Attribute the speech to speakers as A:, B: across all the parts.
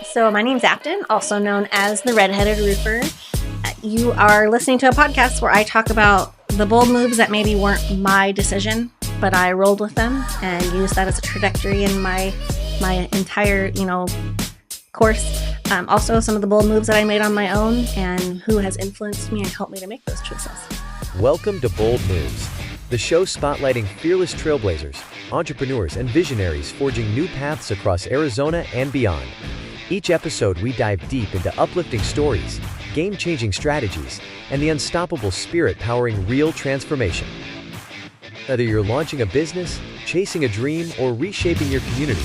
A: So my name's Afton, also known as the Redheaded Roofer. You are listening to a podcast where I talk about the bold moves that maybe weren't my decision, but I rolled with them and used that as a trajectory in my entire, course. Also, some of the bold moves that I made on my own and who has influenced me and helped me to make those choices.
B: Welcome to Bold Moves, the show spotlighting fearless trailblazers, entrepreneurs, and visionaries forging new paths across Arizona and beyond. Each episode, we dive deep into uplifting stories, game-changing strategies, and the unstoppable spirit powering real transformation. Whether you're launching a business, chasing a dream, or reshaping your community,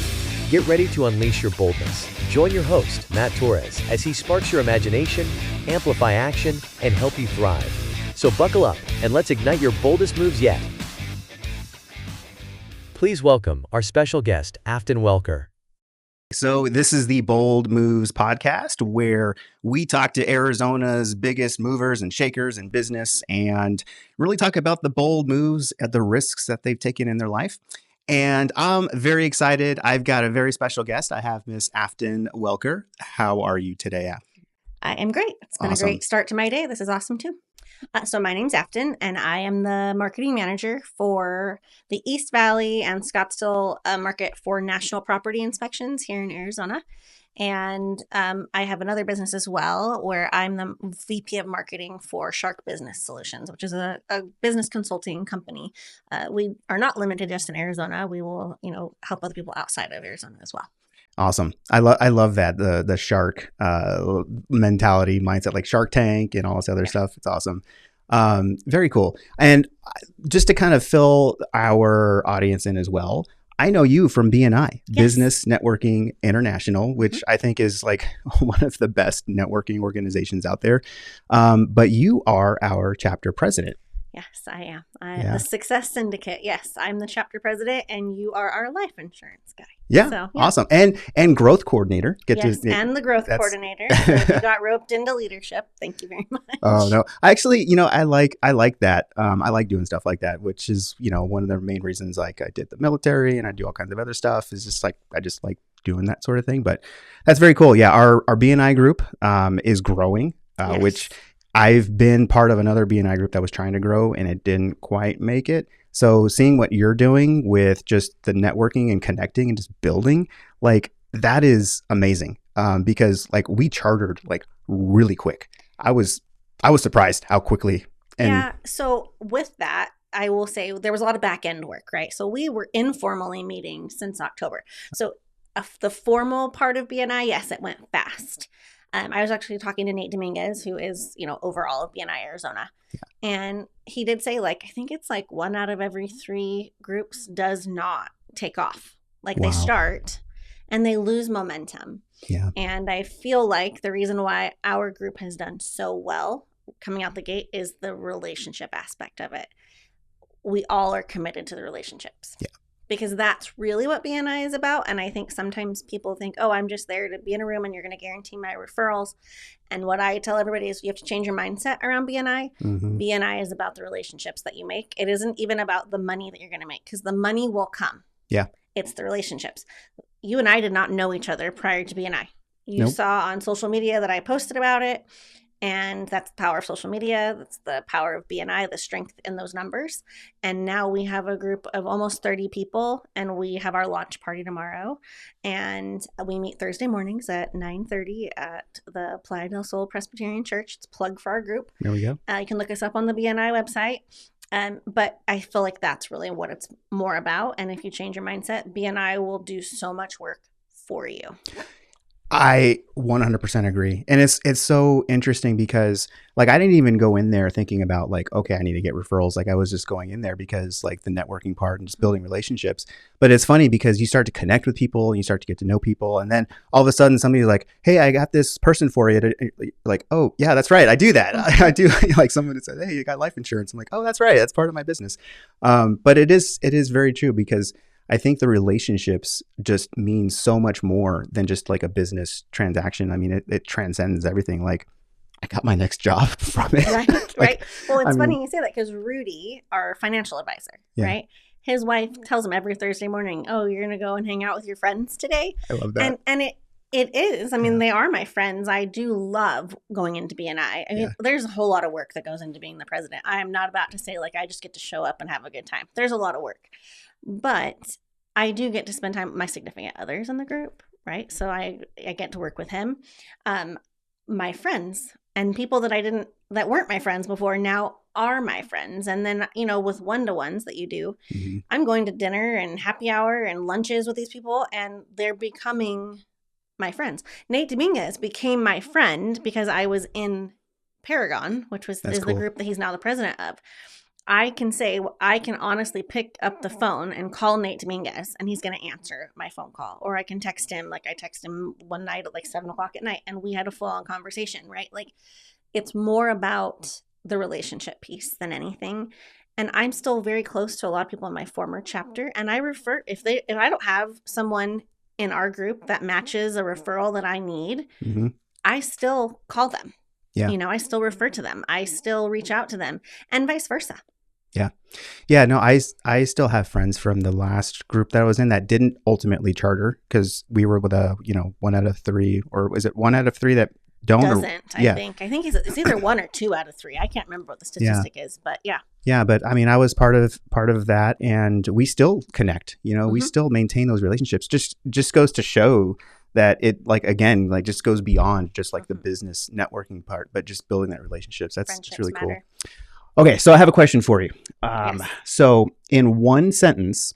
B: get ready to unleash your boldness. Join your host, Matt Torres, as he sparks your imagination, amplify action, and help you thrive. So buckle up and let's ignite your boldest moves yet. Please welcome our special guest, Afton Welker.
C: So this is the Bold Moves podcast, where we talk to Arizona's biggest movers and shakers in business and really talk about the bold moves and the risks that they've taken in their life. And I'm very excited. I've got a very special guest. I have Miss Afton Welker. How are you today, Af?
A: I am great. It's been
C: Awesome.
A: a great start to my day. This is awesome too. So my name's Afton, and I am the marketing manager for the East Valley and Scottsdale market for national property inspections here in Arizona. And I have another business as well where I'm the VP of marketing for Shark Business Solutions, which is a business consulting company. We are not limited just in Arizona. We will, help other people outside of Arizona as well.
C: Awesome. I love that, the shark mentality, mindset, like Shark Tank and all this other stuff. It's awesome. Very cool. And just to kind of fill our audience in as well, I know you from BNI,
A: Yes.
C: Business Networking International, which I think is like one of the best networking organizations out there. But you are our chapter president.
A: Yes, I am. The Success Syndicate. Yes, I'm the chapter president, and you are our life insurance guy.
C: Yeah,
A: So,
C: awesome. And growth coordinator.
A: And the growth coordinator. So you got roped into leadership. Thank you very much.
C: Oh no, actually, I like that. I like doing stuff like that, which is, one of the main reasons, like I did the military and I do all kinds of other stuff, is just like, I just like doing that sort of thing. But that's very cool. Yeah. Our BNI group is growing,
A: Yes.
C: which I've been part of another BNI group that was trying to grow and it didn't quite make it. So seeing what you're doing with just the networking and connecting and just building, like that is amazing. Because like we chartered like really quick. I was surprised how quickly. And
A: So with that, I will say there was a lot of back end work, right? So we were informally meeting since October. So the formal part of BNI, yes, it went fast. I was actually talking to Nate Dominguez, who is, overall of BNI Arizona. Yeah. And he did say, I think it's like 1 out of every 3 groups does not take off. Like
C: Wow.
A: They start and they lose momentum.
C: Yeah.
A: And I feel like the reason why our group has done so well coming out the gate is the relationship aspect of it. We all are committed to the relationships.
C: Yeah.
A: Because that's really what BNI is about. And I think sometimes people think, oh, I'm just there to be in a room and you're going to guarantee my referrals. And what I tell everybody is you have to change your mindset around BNI.
C: Mm-hmm.
A: BNI is about the relationships that you make. It isn't even about the money that you're going to make, because the money will come.
C: Yeah.
A: It's the relationships. You and I did not know each other prior to BNI. You
C: Nope.
A: saw on social media that I posted about it. And that's the power of social media. That's the power of BNI, the strength in those numbers. And now we have a group of almost 30 people, and we have our launch party tomorrow. And we meet Thursday mornings at 9:30 at the Playa del Sol Presbyterian Church. It's a plug for our group.
C: There we go.
A: You can look us up on the BNI website. But I feel like that's really what it's more about. And if you change your mindset, BNI will do so much work for you.
C: I 100% agree. And it's so interesting because like I didn't even go in there thinking about like, okay, I need to get referrals. Like I was just going in there because like the networking part and just building relationships. But it's funny because you start to connect with people and you start to get to know people. And then all of a sudden somebody's like, hey, I got this person for you. Like, oh yeah, that's right. I do that. I do. Like someone said, hey, you got life insurance. I'm like, oh, that's right. That's part of my business. But it is very true because I think the relationships just mean so much more than just like a business transaction. I mean, it transcends everything. Like I got my next job from it.
A: Right,
C: Like,
A: right. Well, it's
C: I
A: funny
C: mean-
A: you say that because Rudy, our financial advisor,
C: Yeah.
A: right? His wife tells him every Thursday morning, oh, you're going to go and hang out with your friends today.
C: I love that.
A: And It is. I mean,
C: Yeah.
A: they are my friends. I do love going into BNI. I mean,
C: Yeah.
A: there's a whole lot of work that goes into being the president. I am not about to say, like, I just get to show up and have a good time. There's a lot of work. But I do get to spend time with my significant others in the group, right? So I get to work with him. My friends and people that weren't my friends before now are my friends. And then, with one-to-ones that you do,
C: Mhm.
A: I'm going to dinner and happy hour and lunches with these people, and they're becoming my friends. Nate Dominguez became my friend because I was in Paragon, which is
C: That's
A: the
C: cool.
A: group that he's now the president of. I can honestly pick up the phone and call Nate Dominguez, and he's going to answer my phone call. Or I can text him, like I texted him one night at like 7:00 at night, and we had a full on conversation, right? Like, it's more about the relationship piece than anything. And I'm still very close to a lot of people in my former chapter, and I refer if I don't have someone in our group that matches a referral that I need,
C: Mhm.
A: I still call them.
C: Yeah.
A: I still refer to them. I still reach out to them, and vice versa.
C: Yeah. Yeah. No, I still have friends from the last group that I was in that didn't ultimately charter because we were with a, 1 out of 3, or was it 1 out of 3 that don't?
A: Doesn't,
C: yeah.
A: I think it's either 1 or 2 out of 3. I can't remember what the statistic is, but yeah.
C: Yeah. But I mean, I was part of that, and we still connect, we still maintain those relationships. Just goes to show that it, like, again, like, just goes beyond just like the business networking part, but just building that relationships. That's just really cool. Okay, so I have a question for you.
A: Yes.
C: So in one sentence,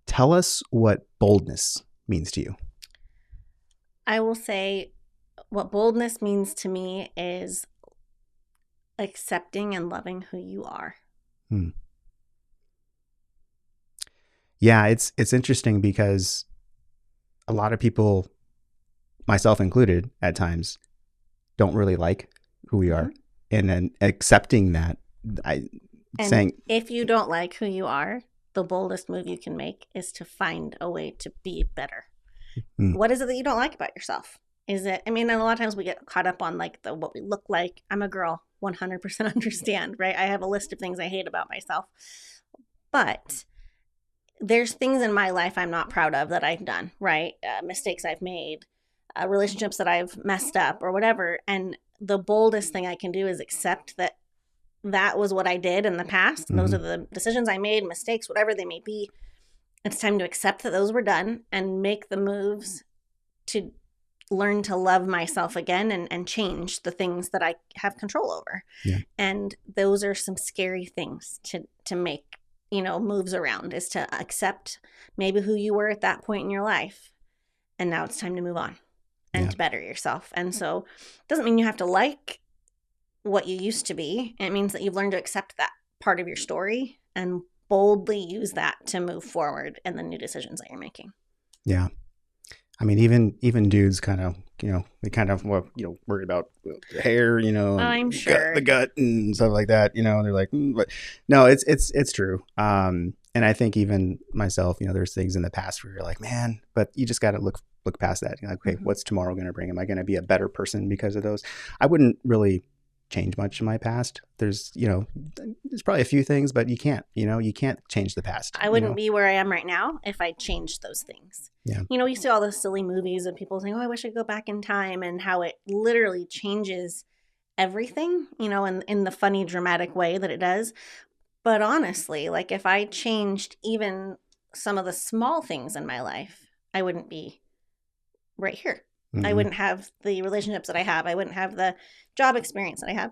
C: tell us what boldness means to you.
A: I will say what boldness means to me is accepting and loving who you are.
C: Yeah, it's interesting because a lot of people, myself included at times, don't really like who we are. And then accepting that, saying,
A: if you don't like who you are, the boldest move you can make is to find a way to be better. What is it that you don't like about yourself? Is it, I mean, a lot of times we get caught up on like what we look like. I'm a girl, 100% understand, right? I have a list of things I hate about myself. But there's things in my life I'm not proud of that I've done, right? Mistakes I've made, relationships that I've messed up or whatever. And the boldest thing I can do is accept that was what I did in the past. Those are the decisions I made, mistakes, whatever they may be. It's time to accept that those were done and make the moves to learn to love myself again and change the things that I have control over.
C: Yeah.
A: And those are some scary things to make, moves around, is to accept maybe who you were at that point in your life. And now it's time to move on and to better yourself. And so it doesn't mean you have to like what you used to be. It means that you've learned to accept that part of your story and boldly use that to move forward in the new decisions that you're making. Yeah.
C: I mean, even dudes kind of, they kind of, worried about the hair,
A: I'm sure
C: the gut and stuff like that, they're like, but no, it's true. And I think even myself, there's things in the past where you're like, man, but you just got to look past that. You're like, okay, what's tomorrow going to bring? Am I going to be a better person because of those? I wouldn't really change much in my past. There's probably a few things, but you can't change the past.
A: I wouldn't be where I am right now if I changed those things.
C: Yeah.
A: You see all those silly movies of people saying, oh, I wish I could go back in time, and how it literally changes everything, in the funny, dramatic way that it does. But honestly, like, if I changed even some of the small things in my life, I wouldn't be right here. I wouldn't have the relationships that I have. I wouldn't have the job experience that I have.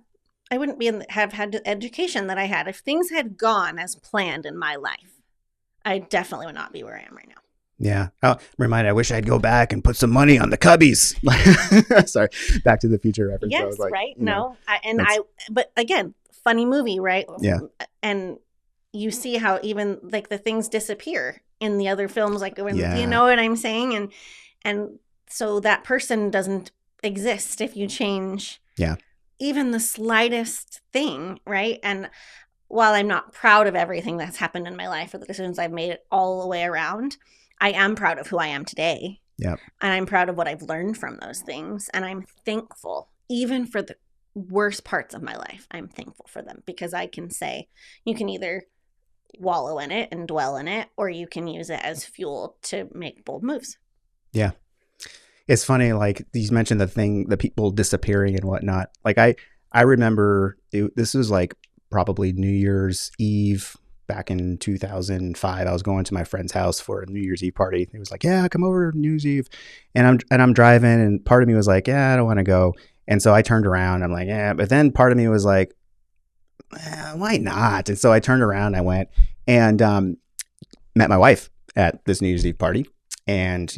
A: I wouldn't have had the education that I had. If things had gone as planned in my life, I definitely would not be where I am right now.
C: Yeah. Oh, I wish I'd go back and put some money on the Cubbies. Sorry. Back to the Future reference.
A: Yes, right. But again, funny movie, right?
C: Yeah.
A: And you see how even like the things disappear in the other films, like when, you know what I'm saying? And so that person doesn't exist if you change even the slightest thing, right? And while I'm not proud of everything that's happened in my life or the decisions I've made all the way around, I am proud of who I am today.
C: Yeah.
A: And I'm proud of what I've learned from those things. And I'm thankful, even for the worst parts of my life. I'm thankful for them because I can say you can either wallow in it and dwell in it, or you can use it as fuel to make bold moves.
C: Yeah. It's funny, like you mentioned the people disappearing and whatnot. Like I remember this was like probably New Year's Eve back in 2005. I was going to my friend's house for a New Year's Eve party. He was like, "Yeah, come over New Year's Eve," and I'm driving, and part of me was like, "Yeah, I don't want to go," and so I turned around. I'm like, "Yeah," but then part of me was like, "Why not?" And so I turned around, I went and met my wife at this New Year's Eve party. And,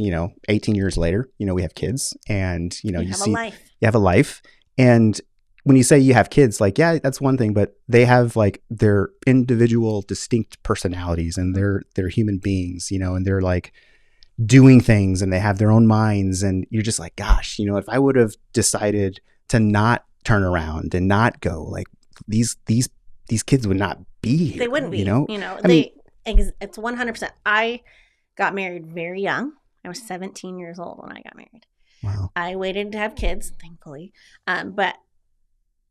C: 18 years later, we have kids and, you
A: have a life.
C: You have a life. And when you say you have kids, like, yeah, that's one thing, but they have like their individual distinct personalities and they're human beings, and they're like doing things and they have their own minds. And you're just like, gosh, if I would have decided to not turn around and not go, like these kids would not be here.
A: They wouldn't be, it's 100%. I got married very young. I was 17 years old when I got married.
C: Wow.
A: I waited to have kids, thankfully. But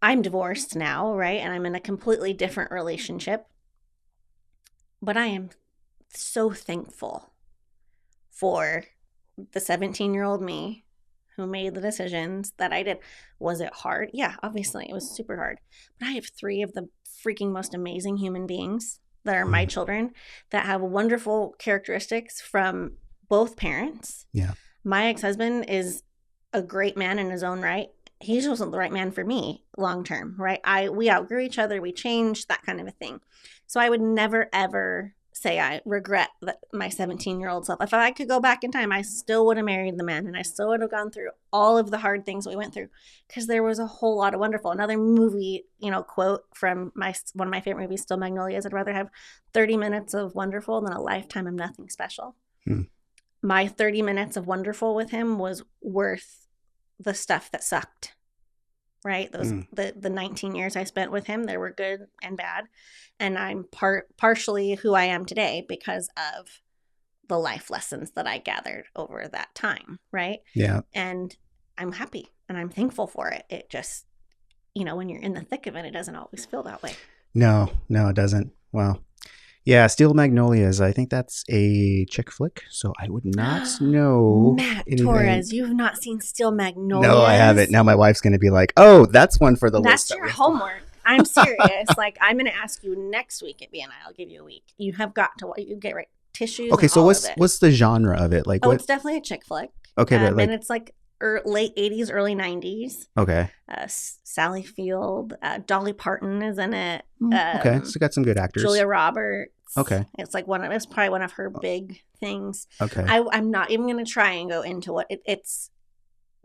A: I'm divorced now, right? And I'm in a completely different relationship. But I am so thankful for the 17-year-old me who made the decisions that I did. Was it hard? Yeah, obviously. It was super hard. But I have 3 of the freaking most amazing human beings that are my children that have wonderful characteristics from both parents.
C: Yeah.
A: My ex-husband is a great man in his own right. He just wasn't the right man for me long term, right? We outgrew each other, we changed, that kind of a thing. So I would never ever say I regret my 17-year-old self. If I could go back in time, I still would have married the man and I still would have gone through all of the hard things we went through because there was a whole lot of wonderful. Another movie, quote from one of my favorite movies, Still Magnolias, I'd rather have 30 minutes of wonderful than a lifetime of nothing special. My 30 minutes of wonderful with him was worth the stuff that sucked. Right? Those the 19 years I spent with him, there were good and bad. And I'm partially who I am today because of the life lessons that I gathered over that time, right?
C: Yeah.
A: And I'm happy and I'm thankful for it. It just, when you're in the thick of it, it doesn't always feel that way.
C: No, it doesn't. Well, yeah, Steel Magnolias. I think that's a chick flick, so I would not know.
A: Matt Torres, you've not seen Steel Magnolias?
C: No, I haven't. Now my wife's going to be like, "Oh, that's one for the list."
A: That's your homework. I'm serious. Like, I'm going to ask you next week at BNI. I'll give you a week. You have got to. You get right tissues.
C: Okay, so what's the genre of it? Like,
A: it's definitely a chick flick.
C: Okay, but
A: and it's like late 80s, early 90s.
C: Okay.
A: Sally Field, Dolly Parton is in it.
C: Okay, so got some good actors.
A: Julia Roberts.
C: Okay.
A: It's like it's probably one of her big things.
C: Okay.
A: I'm not even going to try and go into what it's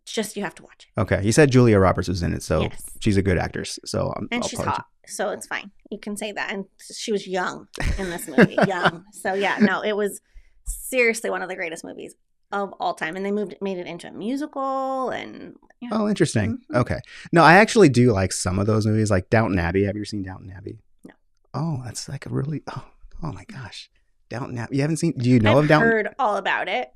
A: just, you have to watch it.
C: Okay. You said Julia Roberts was in it, so
A: yes.
C: She's a good actress. So
A: and she's hot, so it's fine. You can say that. And she was young in this movie, young. So yeah, no, it was seriously one of the greatest movies of all time. And they made it into a musical and
C: Oh, interesting. Mm-hmm. Okay. No, I actually do like some of those movies, like Downton Abbey. Have you ever seen Downton Abbey?
A: No.
C: Oh, that's like a really oh my gosh. Downton Abbey. You haven't seen? Do you know of Downton?
A: I've heard all about it.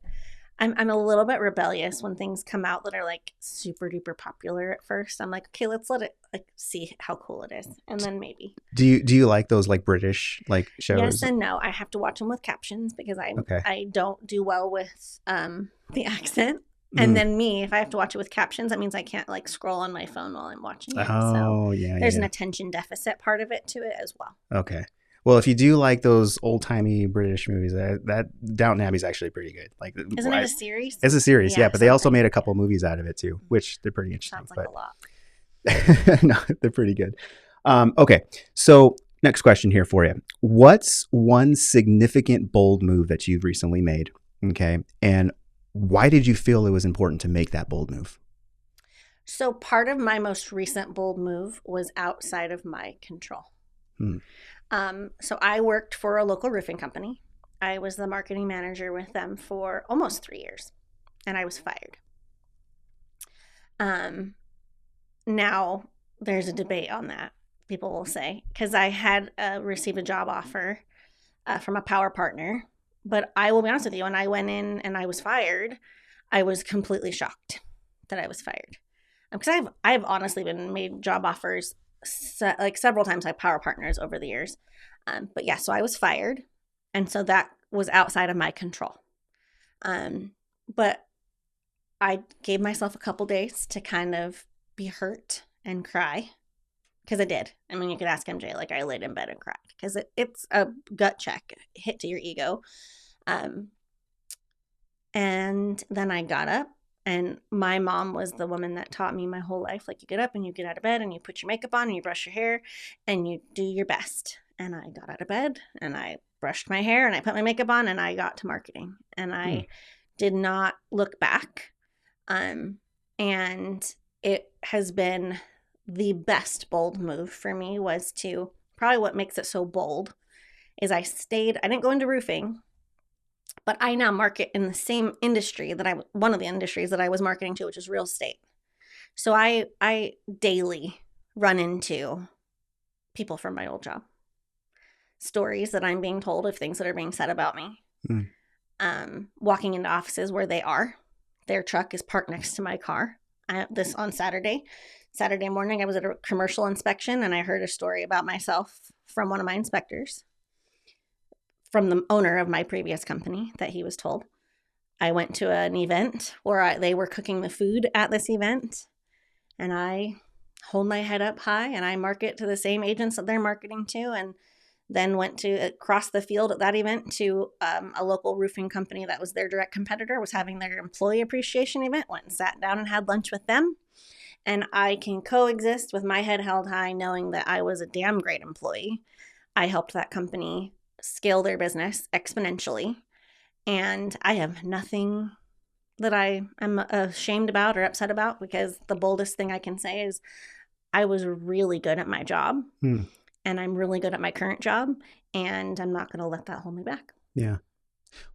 A: I'm a little bit rebellious when things come out that are like super duper popular at first. I'm like, okay, let's let it like see how cool it is, and then maybe.
C: Do you like those like British like shows?
A: Yes and no. I have to watch them with captions because I don't do well with the accent. And then if I have to watch it with captions, that means I can't like scroll on my phone while I'm watching it.
C: Oh,
A: so
C: yeah.
A: There's an attention deficit part of it to it as well.
C: Okay. Well, if you do like those old-timey British movies, that Downton Abbey is actually pretty good. Like,
A: isn't it a series?
C: It's a series, yeah. But they also made a couple movies out of it too, which they're pretty interesting.
A: Sounds like a lot.
C: No, they're pretty good. Okay, so next question here for you: what's one significant bold move that you've recently made? Okay, and why did you feel it was important to make that bold move?
A: So part of my most recent bold move was outside of my control. So I worked for a local roofing company. I was the marketing manager with them for almost 3 years, and I was fired. Now there's a debate on that, people will say, because I had received a job offer from a power partner, but I will be honest with you, when I went in and I was fired, I was completely shocked that I was fired. Because I've honestly been made job offers like several times by power partners over the years. But yeah, so I was fired. And so that was outside of my control. But I gave myself a couple days to kind of be hurt and cry because I did. I mean, you could ask MJ. Like I laid in bed and cried because it's a gut check, hit to your ego. Um, and then I got up, and my mom was the woman that taught me my whole life. Like you get up and you get out of bed and you put your makeup on and you brush your hair and you do your best. And I got out of bed and I brushed my hair and I put my makeup on and I got to marketing and I did not look back. And it has been the best bold move for me was to probably what makes it so bold is I didn't go into roofing, but I now market in the same industry one of the industries that I was marketing to, which is real estate. So I daily run into people from my old job, stories that I'm being told of things that are being said about me. Walking into offices where their truck is parked next to my car. This on Saturday morning, I was at a commercial inspection and I heard a story about myself from one of my inspectors, from the owner of my previous company that he was told. I went to an event where they were cooking the food at this event, and I hold my head up high and I market to the same agents that they're marketing to, and then went to across the field at that event to a local roofing company that was their direct competitor, was having their employee appreciation event, went and sat down and had lunch with them. And I can coexist with my head held high knowing that I was a damn great employee. I helped that company scale their business exponentially. And I have nothing that I am ashamed about or upset about, because the boldest thing I can say is I was really good at my job. And I'm really good at my current job, and I'm not going to let that hold me back.
C: Yeah.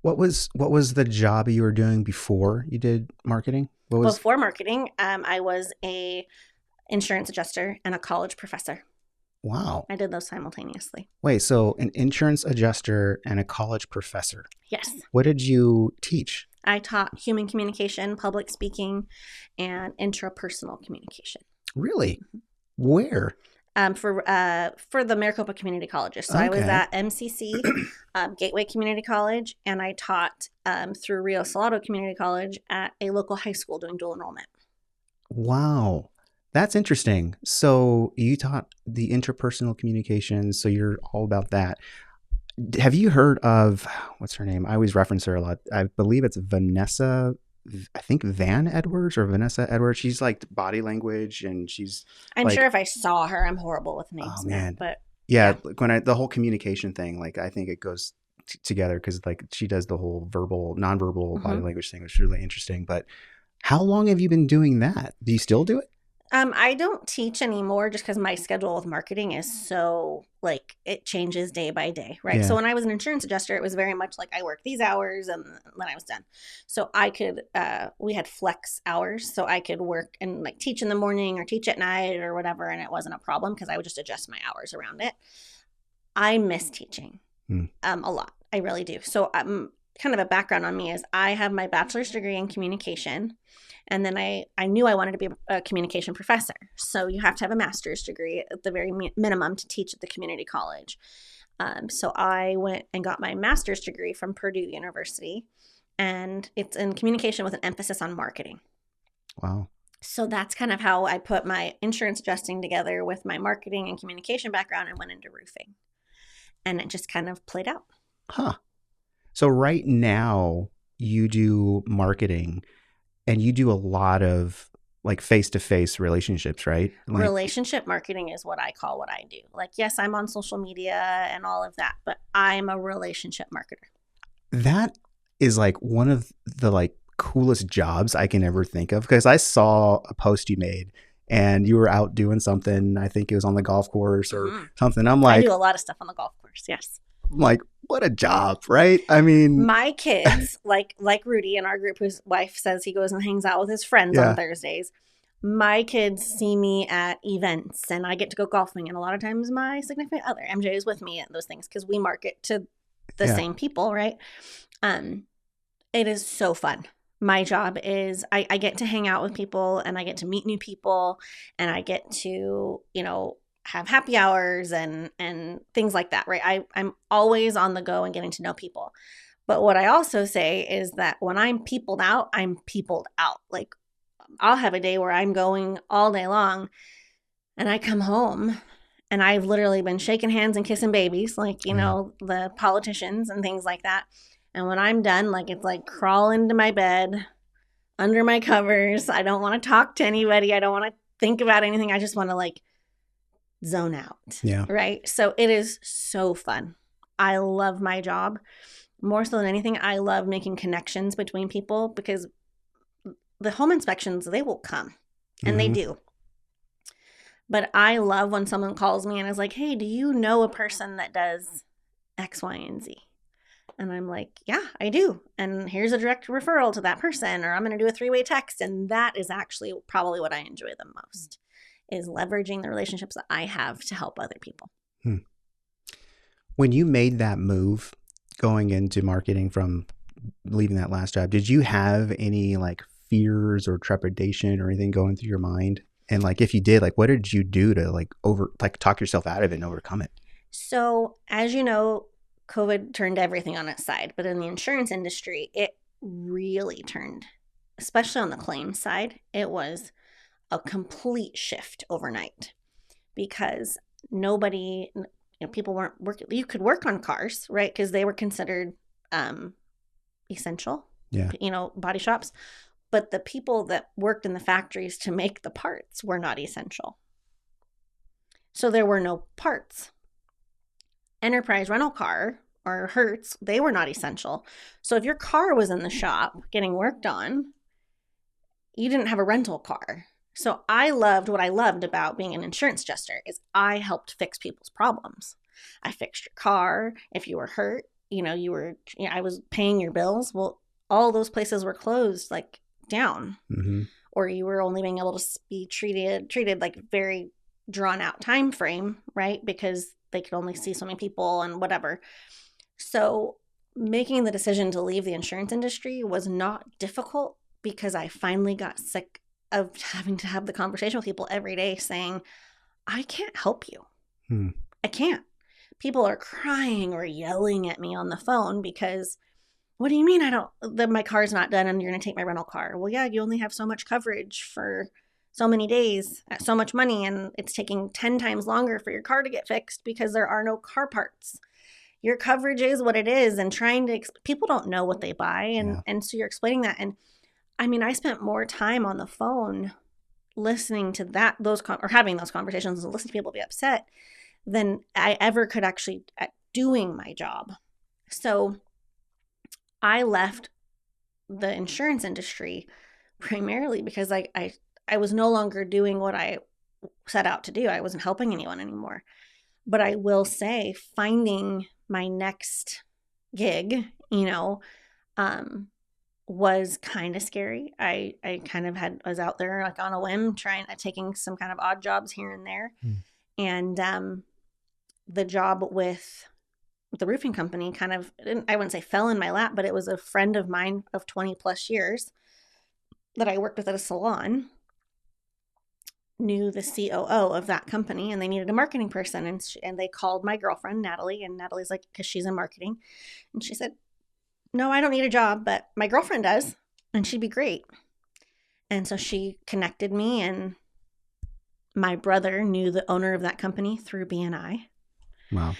C: What was the job you were doing before you did marketing?
A: Before marketing, I was a insurance adjuster and a college professor.
C: Wow.
A: I did those simultaneously.
C: Wait, so an insurance adjuster and a college professor.
A: Yes.
C: What did you teach?
A: I taught human communication, public speaking, and intrapersonal communication.
C: Really? Where?
A: For the Maricopa Community Colleges. So I was at MCC, Gateway Community College, and I taught through Rio Salado Community College at a local high school doing dual enrollment.
C: Wow. That's interesting. So you taught the interpersonal communication, so you're all about that. Have you heard of, what's her name? I always reference her a lot. I believe it's Vanessa, I think Van Edwards or Vanessa Edwards. She's like body language, and
A: I'm
C: like,
A: sure if I saw her, I'm horrible with names.
C: Oh man.
A: But
C: yeah. When the whole communication thing, like I think it goes together because like she does the whole nonverbal body language thing, which is really interesting. But how long have you been doing that? Do you still do it?
A: I don't teach anymore just because my schedule with marketing is so like it changes day by day, right?
C: Yeah.
A: So when I was an insurance adjuster, it was very much like I worked these hours and then I was done. So I could, we had flex hours, so I could work and like teach in the morning or teach at night or whatever, and it wasn't a problem because I would just adjust my hours around it. I miss teaching a lot. I really do. So kind of a background on me is I have my bachelor's degree in communication. And then I knew I wanted to be a communication professor. So you have to have a master's degree at the very minimum to teach at the community college. So I went and got my master's degree from Purdue University. And it's in communication with an emphasis on marketing.
C: Wow.
A: So that's kind of how I put my insurance adjusting together with my marketing and communication background and went into roofing. And it just kind of played out.
C: Huh. So right now you do marketing. And you do a lot of like face-to-face relationships, right? Like,
A: relationship marketing is what I call what I do. Like, yes, I'm on social media and all of that, but I'm a relationship marketer.
C: That is like one of the like coolest jobs I can ever think of, because I saw a post you made and you were out doing something. I think it was on the golf course or something. I'm like,
A: I do a lot of stuff on the golf course. Yes.
C: I'm like, what a job, right? I mean,
A: my kids, like Rudy in our group, whose wife says he goes and hangs out with his friends on Thursdays. My kids see me at events and I get to go golfing. And a lot of times my significant other, MJ, is with me at those things because we market to the same people, right? It is so fun. My job is I get to hang out with people and I get to meet new people and I get to, have happy hours and things like that, right? I'm always on the go and getting to know people. But what I also say is that when I'm peopled out, I'm peopled out. Like, I'll have a day where I'm going all day long and I come home and I've literally been shaking hands and kissing babies, like, the politicians and things like that. And when I'm done, like, it's like crawl into my bed, under my covers. I don't want to talk to anybody. I don't want to think about anything. I just want to like zone out.
C: Yeah.
A: Right. So it is so fun. I love my job. More so than anything, I love making connections between people because the home inspections, they will come and they do. But I love when someone calls me and is like, hey, do you know a person that does X, Y, and Z? And I'm like, yeah, I do. And here's a direct referral to that person, or I'm going to do a 3-way text. And that is actually probably what I enjoy the most, is leveraging the relationships that I have to help other people.
C: When you made that move going into marketing from leaving that last job, did you have any like fears or trepidation or anything going through your mind? And like, if you did, like, what did you do to talk yourself out of it and overcome it?
A: So as you know, COVID turned everything on its side, but in the insurance industry, it really turned, especially on the claims side, it was a complete shift overnight because nobody, people weren't working. You could work on cars, right? Because they were considered essential, body shops. But the people that worked in the factories to make the parts were not essential. So there were no parts. Enterprise rental car or Hertz, they were not essential. So if your car was in the shop getting worked on, you didn't have a rental car. So what I loved about being an insurance adjuster is I helped fix people's problems. I fixed your car. If you were hurt, I was paying your bills. Well, all those places were closed, like down, or you were only being able to be treated like very drawn out time frame, right? Because they could only see so many people and whatever. So making the decision to leave the insurance industry was not difficult because I finally got sick of having to have the conversation with people every day saying, I can't help you. I can't. People are crying or yelling at me on the phone because, what do you mean my car's not done and you're going to take my rental car? Well, yeah, you only have so much coverage for so many days at so much money, and it's taking 10 times longer for your car to get fixed because there are no car parts. Your coverage is what it is, and people don't know what they buy. And so you're explaining that. And I mean, I spent more time on the phone listening to or having those conversations and listening to people be upset than I ever could actually at doing my job. So I left the insurance industry primarily because I was no longer doing what I set out to do. I wasn't helping anyone anymore. But I will say finding my next gig, was kind of scary. I kind of was out there like on a whim taking some kind of odd jobs here and there. And the job with the roofing company kind of, I wouldn't say fell in my lap, but it was a friend of mine of 20 plus years that I worked with at a salon knew the COO of that company, and they needed a marketing person. And they called my girlfriend, Natalie, and Natalie's like, because she's in marketing. And she said, no, I don't need a job, but my girlfriend does, and she'd be great. And so she connected me, and my brother knew the owner of that company through BNI.
C: Wow.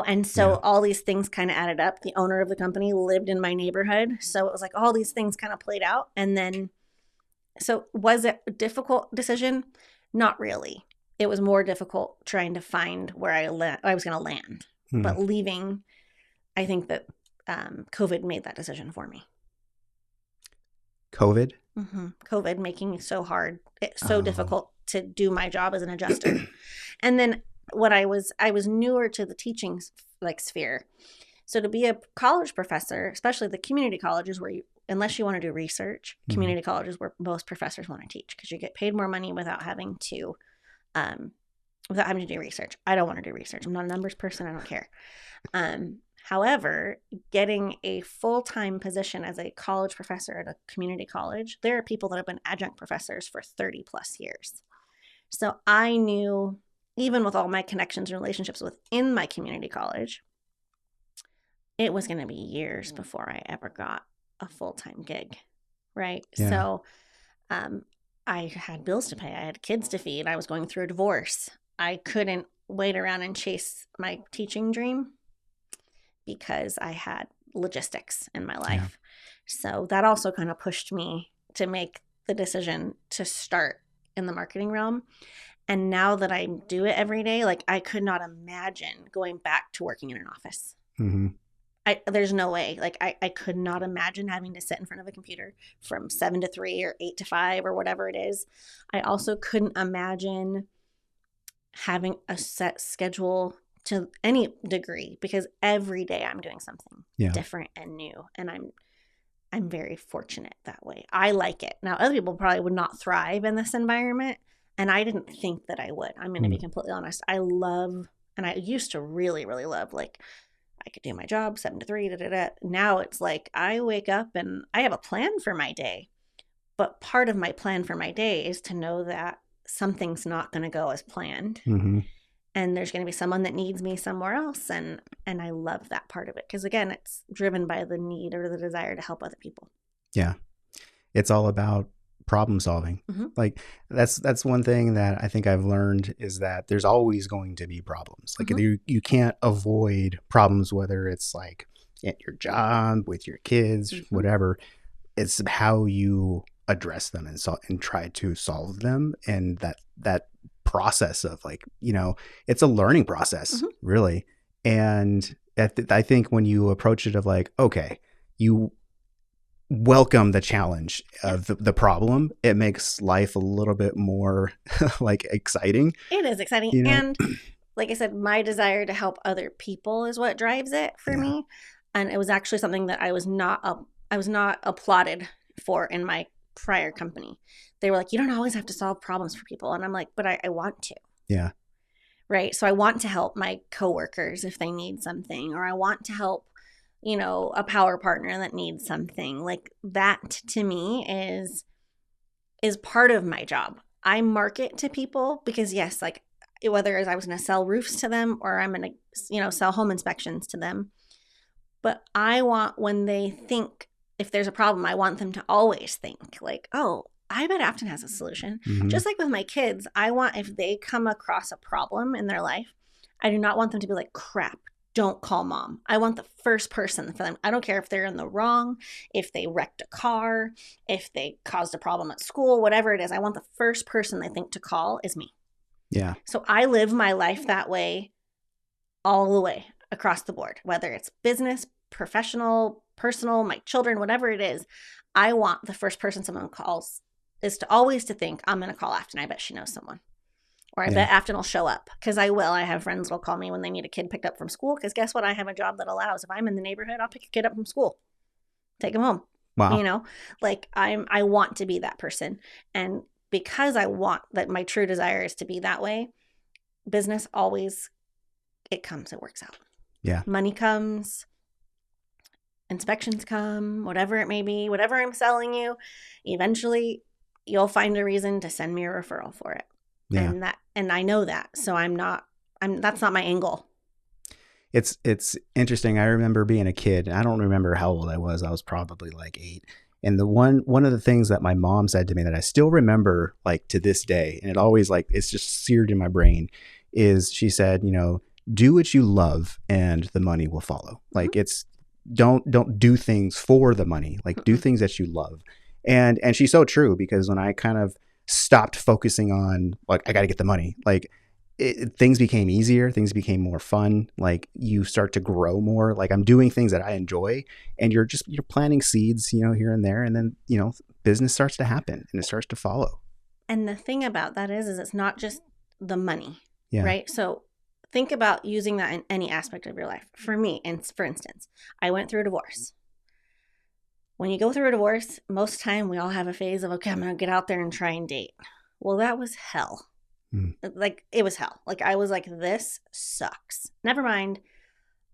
A: And so all these things kind of added up. The owner of the company lived in my neighborhood. So it was like all these things kind of played out. And then, so was it a difficult decision? Not really. It was more difficult trying to find where I was going to land. But leaving, I think that COVID made that decision for me.
C: COVID?
A: COVID making it so hard, so difficult to do my job as an adjuster. And then I was newer to the teaching sphere. So to be a college professor, especially the community colleges where unless you want to do research, community colleges where most professors want to teach because you get paid more money without having to do research. I don't want to do research. I'm not a numbers person. I don't care. However, getting a full-time position as a college professor at a community college, there are people that have been adjunct professors for 30 plus years. So I knew, even with all my connections and relationships within my community college, it was going to be years before I ever got a full-time gig. Right.
C: Yeah.
A: So I had bills to pay. I had kids to feed. I was going through a divorce. I couldn't wait around and chase my teaching dream because I had logistics in my life. So that also kind of pushed me to make the decision to start in the marketing realm. And now that I do it every day, like I could not imagine going back to working in an office.
C: Mm-hmm.
A: There's no way. Like I could not imagine having to sit in front of a computer from 7 to 3 or 8 to 5 or whatever it is. I also couldn't imagine having a set schedule to any degree because every day I'm doing something different and new. And I'm very fortunate that way. I like it. Now, other people probably would not thrive in this environment. And I didn't think that I would. I'm going to be completely honest. I love, and I used to really, really love, like, I could do my job 7 to 3. Now it's like I wake up and I have a plan for my day. But part of my plan for my day is to know that something's not going to go as planned.
C: Mm-hmm.
A: And there's going to be someone that needs me somewhere else. And I love that part of it. Because again, it's driven by the need or the desire to help other people.
C: Yeah. It's all about problem solving.
A: Mm-hmm.
C: Like that's one thing that I think I've learned is that there's always going to be problems. Like you can't avoid problems, whether it's like at your job, with your kids, whatever. It's how you address them and try to solve them. And that process of like, it's a learning process, really. And I think when you approach it of like, okay, you welcome the challenge of the problem, it makes life a little bit more like exciting.
A: It is exciting. And like I said, my desire to help other people is what drives it for me. And it was actually something that I was not applauded for in my prior company. They were like, you don't always have to solve problems for people. And I'm like, but I want to.
C: Yeah.
A: Right. So I want to help my coworkers if they need something, or I want to help a power partner that needs something. Like that to me is part of my job. I market to people because yes, like whether I was going to sell roofs to them or I'm going to, sell home inspections to them. But I want when they think if there's a problem, I want them to always think like, oh, I bet Afton has a solution.
C: Mm-hmm.
A: Just like with my kids, I want if they come across a problem in their life, I do not want them to be like, crap, don't call mom. I want the first person for them. I don't care if they're in the wrong, if they wrecked a car, if they caused a problem at school, whatever it is. I want the first person they think to call is me.
C: Yeah.
A: So I live my life that way all the way across the board, whether it's business, professional, personal, my children, whatever it is. I want the first person someone calls is to always to think I'm going to call Afton. I bet she knows someone. Or I bet Afton will show up because I will. I have friends that'll call me when they need a kid picked up from school because guess what? I have a job that allows if I'm in the neighborhood, I'll pick a kid up from school, take him home.
C: Wow.
A: Like I want to be that person. And because I want that, my true desire is to be that way. Business always, it works out.
C: Yeah.
A: Money comes, inspections come, whatever it may be, whatever I'm selling you, eventually you'll find a reason to send me a referral for it. Yeah. And I know that. So that's not my angle.
C: It's interesting. I remember being a kid, and I don't remember how old I was. I was probably like 8. And one of the things that my mom said to me that I still remember like to this day, and it always like, it's just seared in my brain, is she said, do what you love and the money will follow. Like it's, don't do things for the money, like do things that you love. And she's so true because when I kind of stopped focusing on like, I got to get the money, like things became easier, things became more fun. Like you start to grow more. Like I'm doing things that I enjoy and you're planting seeds, here and there. And then, business starts to happen and it starts to follow.
A: And the thing about that is it's not just the money, right? So think about using that in any aspect of your life. For me, and for instance, I went through a divorce. When you go through a divorce, most time we all have a phase of, okay, I'm going to get out there and try and date. Well, that was hell. Like it was hell. Like I was like, this sucks. Never mind.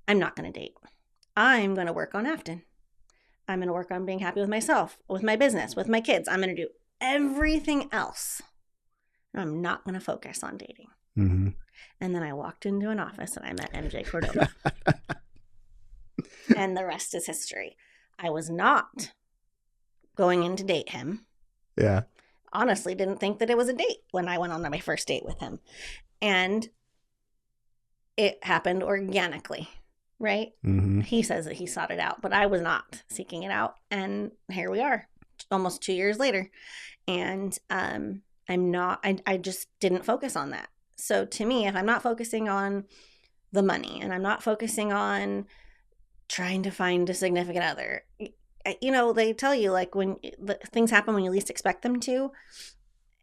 A: I'm not going to date. I'm going to work on Afton. I'm going to work on being happy with myself, with my business, with my kids. I'm going to do everything else. And I'm not going to focus on dating.
C: Mm-hmm.
A: And then I walked into an office and I met MJ Cordova. And the rest is history. I was not going in to date him.
C: Yeah.
A: Honestly, didn't think that it was a date when I went on my first date with him. And it happened organically, right?
C: Mm-hmm.
A: He says that he sought it out, but I was not seeking it out. And here we are, almost 2 years later. And I just didn't focus on that. So to me, if I'm not focusing on the money and I'm not focusing on trying to find a significant other, they tell you like when things happen when you least expect them to.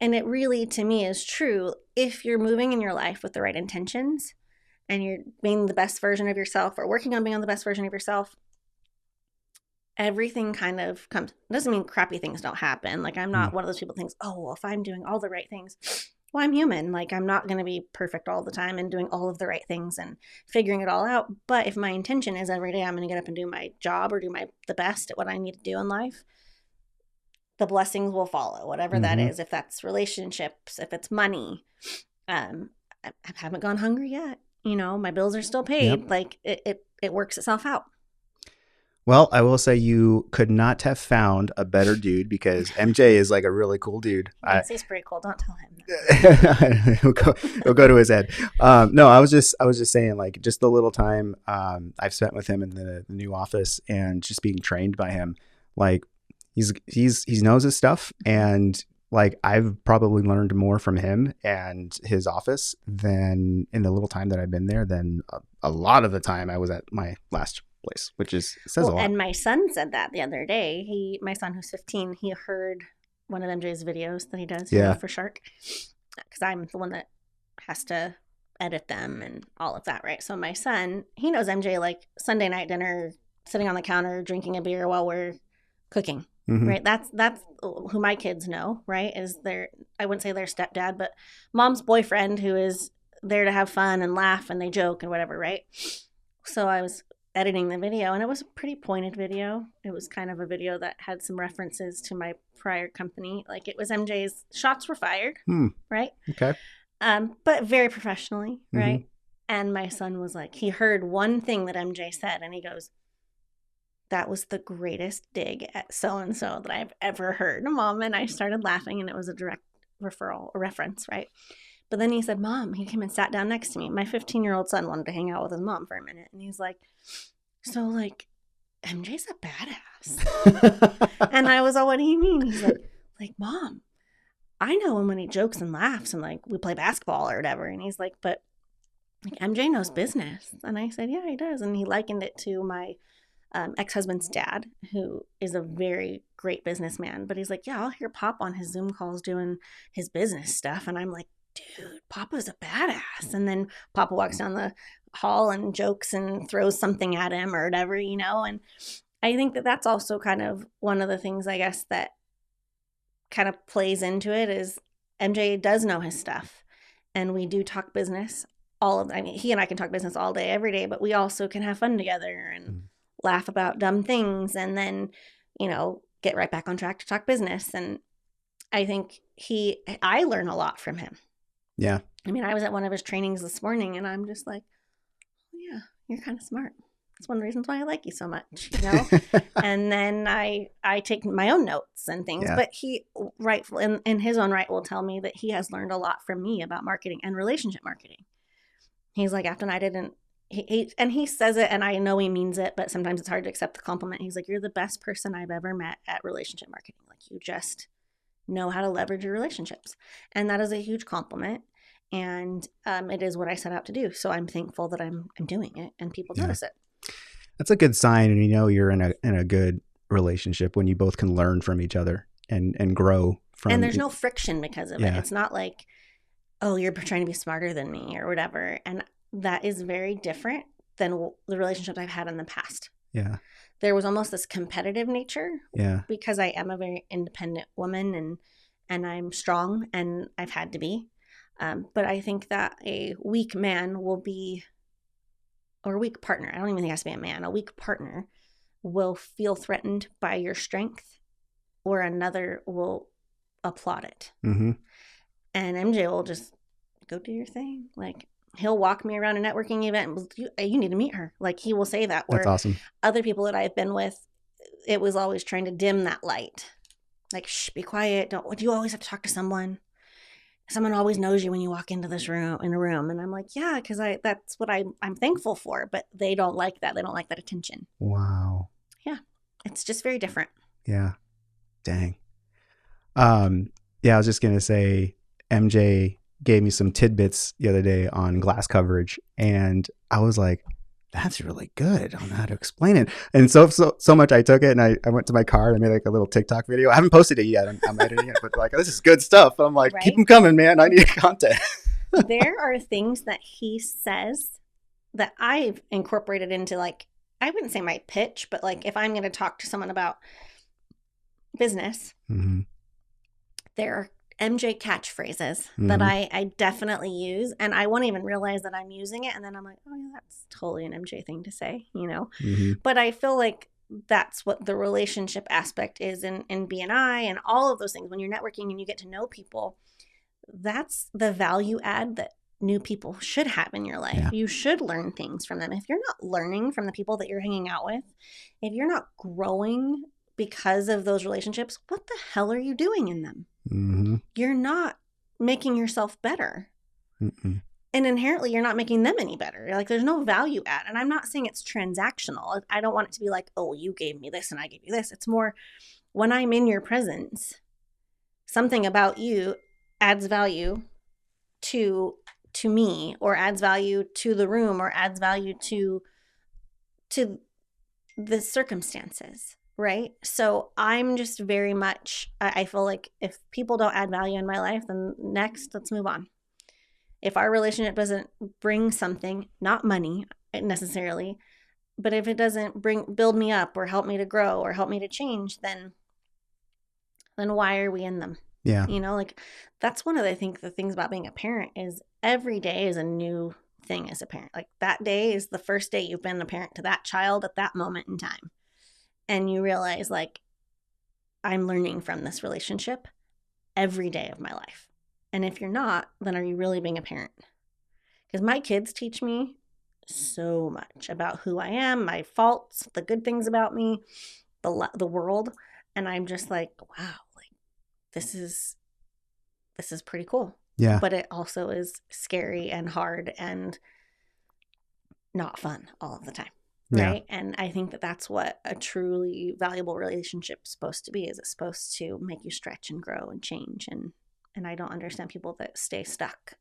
A: And it really, to me, is true. If you're moving in your life with the right intentions and you're being the best version of yourself or working on being the best version of yourself, everything kind of comes. Doesn't mean crappy things don't happen. Like, I'm not one of those people who thinks, oh, well, if I'm doing all the right things, well, I'm human. Like, I'm not going to be perfect all the time and doing all of the right things and figuring it all out. But if my intention is every day I'm going to get up and do my job or do the best at what I need to do in life, the blessings will follow, whatever that is. If that's relationships, if it's money, I haven't gone hungry yet. My bills are still paid. Yep. Like it works itself out.
C: Well, I will say you could not have found a better dude because MJ is like a really cool dude.
A: He's pretty cool. Don't tell him that.
C: It'll go to his head. No, I was just saying, like, just the little time I've spent with him in the new office and just being trained by him, like he knows his stuff, and like I've probably learned more from him and his office than in the little time that I've been there than a lot of the time I was at my last place, which says a lot.
A: And my son said that the other day. My son, who's 15, he heard one of MJ's videos that he does for Shark, because I'm the one that has to edit them and all of that, right? So my son, he knows MJ like Sunday night dinner, sitting on the counter drinking a beer while we're cooking. Right. That's who my kids know, right? Is I wouldn't say their stepdad, but mom's boyfriend, who is there to have fun and laugh and they joke and whatever, right? So I was editing the video and it was a pretty pointed video. It was kind of a video that had some references to my prior company. Like, it was MJ's shots were fired, right?
C: Okay.
A: But very professionally, right? And my son was like, he heard one thing that MJ said and he goes, "That was the greatest dig at so-and-so that I've ever heard, Mom." And I started laughing, and it was a direct reference, right? But then he said, "Mom," he came and sat down next to me. My 15-year-old son wanted to hang out with his mom for a minute. And he's like, "So, like, MJ's a badass." And I was all, "What do you mean?" He's like, "Mom, I know him when he jokes and laughs and, like, we play basketball or whatever." And he's like, "But, like, MJ knows business." And I said, "Yeah, he does." And he likened it to my ex-husband's dad, who is a very great businessman. But he's like, "Yeah, I'll hear Pop on his Zoom calls doing his business stuff." And I'm like, "Dude, Papa's a badass." And then Papa walks down the hall and jokes and throws something at him or whatever, And I think that that's also kind of one of the things, I guess, that kind of plays into it is MJ does know his stuff. And we do talk business he and I can talk business all day, every day, but we also can have fun together and laugh about dumb things and then, get right back on track to talk business. And I think I learn a lot from him.
C: Yeah.
A: I mean, I was at one of his trainings this morning and I'm just like, "Oh, yeah, you're kind of smart. That's one of the reasons why I like you so much, And then I take my own notes and things, but he in his own right will tell me that he has learned a lot from me about marketing and relationship marketing. He's like, "Afton, I didn't," and he says it and I know he means it, but sometimes it's hard to accept the compliment. He's like, "You're the best person I've ever met at relationship marketing. Like, you just know how to leverage your relationships." And that is a huge compliment. And it is what I set out to do. So I'm thankful that I'm doing it and people notice it.
C: That's a good sign. And you're in a good relationship when you both can learn from each other and grow from.
A: And there's no friction because of it. It's not like, "Oh, you're trying to be smarter than me" or whatever. And that is very different than the relationships I've had in the past.
C: Yeah.
A: There was almost this competitive nature.
C: Yeah.
A: Because I am a very independent woman and I'm strong and I've had to be. But I think that a weak man will be, or a weak partner, I don't even think it has to be a man, a weak partner will feel threatened by your strength, or another will applaud it. And MJ will just go do your thing. Like, he'll walk me around a networking event and you need to meet her. Like he will say that.
C: That's
A: Where
C: awesome.
A: other people that I've been with, it was always trying to dim that light. Like, shh, be quiet. Do you always have to talk to someone? Someone always knows you when you walk into this room, And I'm like, yeah, because that's what I'm thankful for. But they don't like that. They don't like that attention.
C: Wow.
A: Yeah. It's just very different.
C: Yeah. Dang. Yeah, I was just going to say, MJ gave me some tidbits the other day on glass coverage, and I was like, that's really good. I don't know how to explain it. And so much I took it, and I went to my car and I made like a little TikTok video. I haven't posted it yet. I'm editing it, but like, this is good stuff. I'm like, keep them coming, man. I need content.
A: There are things that he says that I've incorporated into, like, I wouldn't say my pitch, but like if I'm going to talk to someone about business, there are MJ catchphrases that I definitely use, and I won't even realize that I'm using it. And then I'm like, oh yeah, that's totally an MJ thing to say, But I feel like that's what the relationship aspect is in BNI and all of those things. When you're networking and you get to know people, that's the value add that new people should have in your life. Yeah. You should learn things from them. If you're not learning from the people that you're hanging out with, if you're not growing because of those relationships, what the hell are you doing in them? You're not making yourself better. And inherently, you're not making them any better. Like, there's no value add. And I'm not saying it's transactional. I don't want it to be like, oh, you gave me this and I gave you this. It's more, when I'm in your presence, something about you adds value to me, or adds value to the room, or adds value to the circumstances. Right? So I'm just very much, I feel like if people don't add value in my life, then next, let's move on. If our relationship doesn't bring something, not money necessarily, but if it doesn't build me up or help me to grow or help me to change, then why are we in them?
C: Yeah.
A: Like, that's one of the things about being a parent is every day is a new thing as a parent. Like, that day is the first day you've been a parent to that child at that moment in time. And you realize, like, I'm learning from this relationship every day of my life. And if you're not, then are you really being a parent? Because my kids teach me so much about who I am, my faults, the good things about me, the world. And I'm just like, wow, like, this is pretty cool.
C: Yeah.
A: But it also is scary and hard and not fun all of the time. Right. Yeah. And I think that that's what a truly valuable relationship is supposed to be. Is it's supposed to make you stretch and grow and change. And I don't understand people that stay stuck.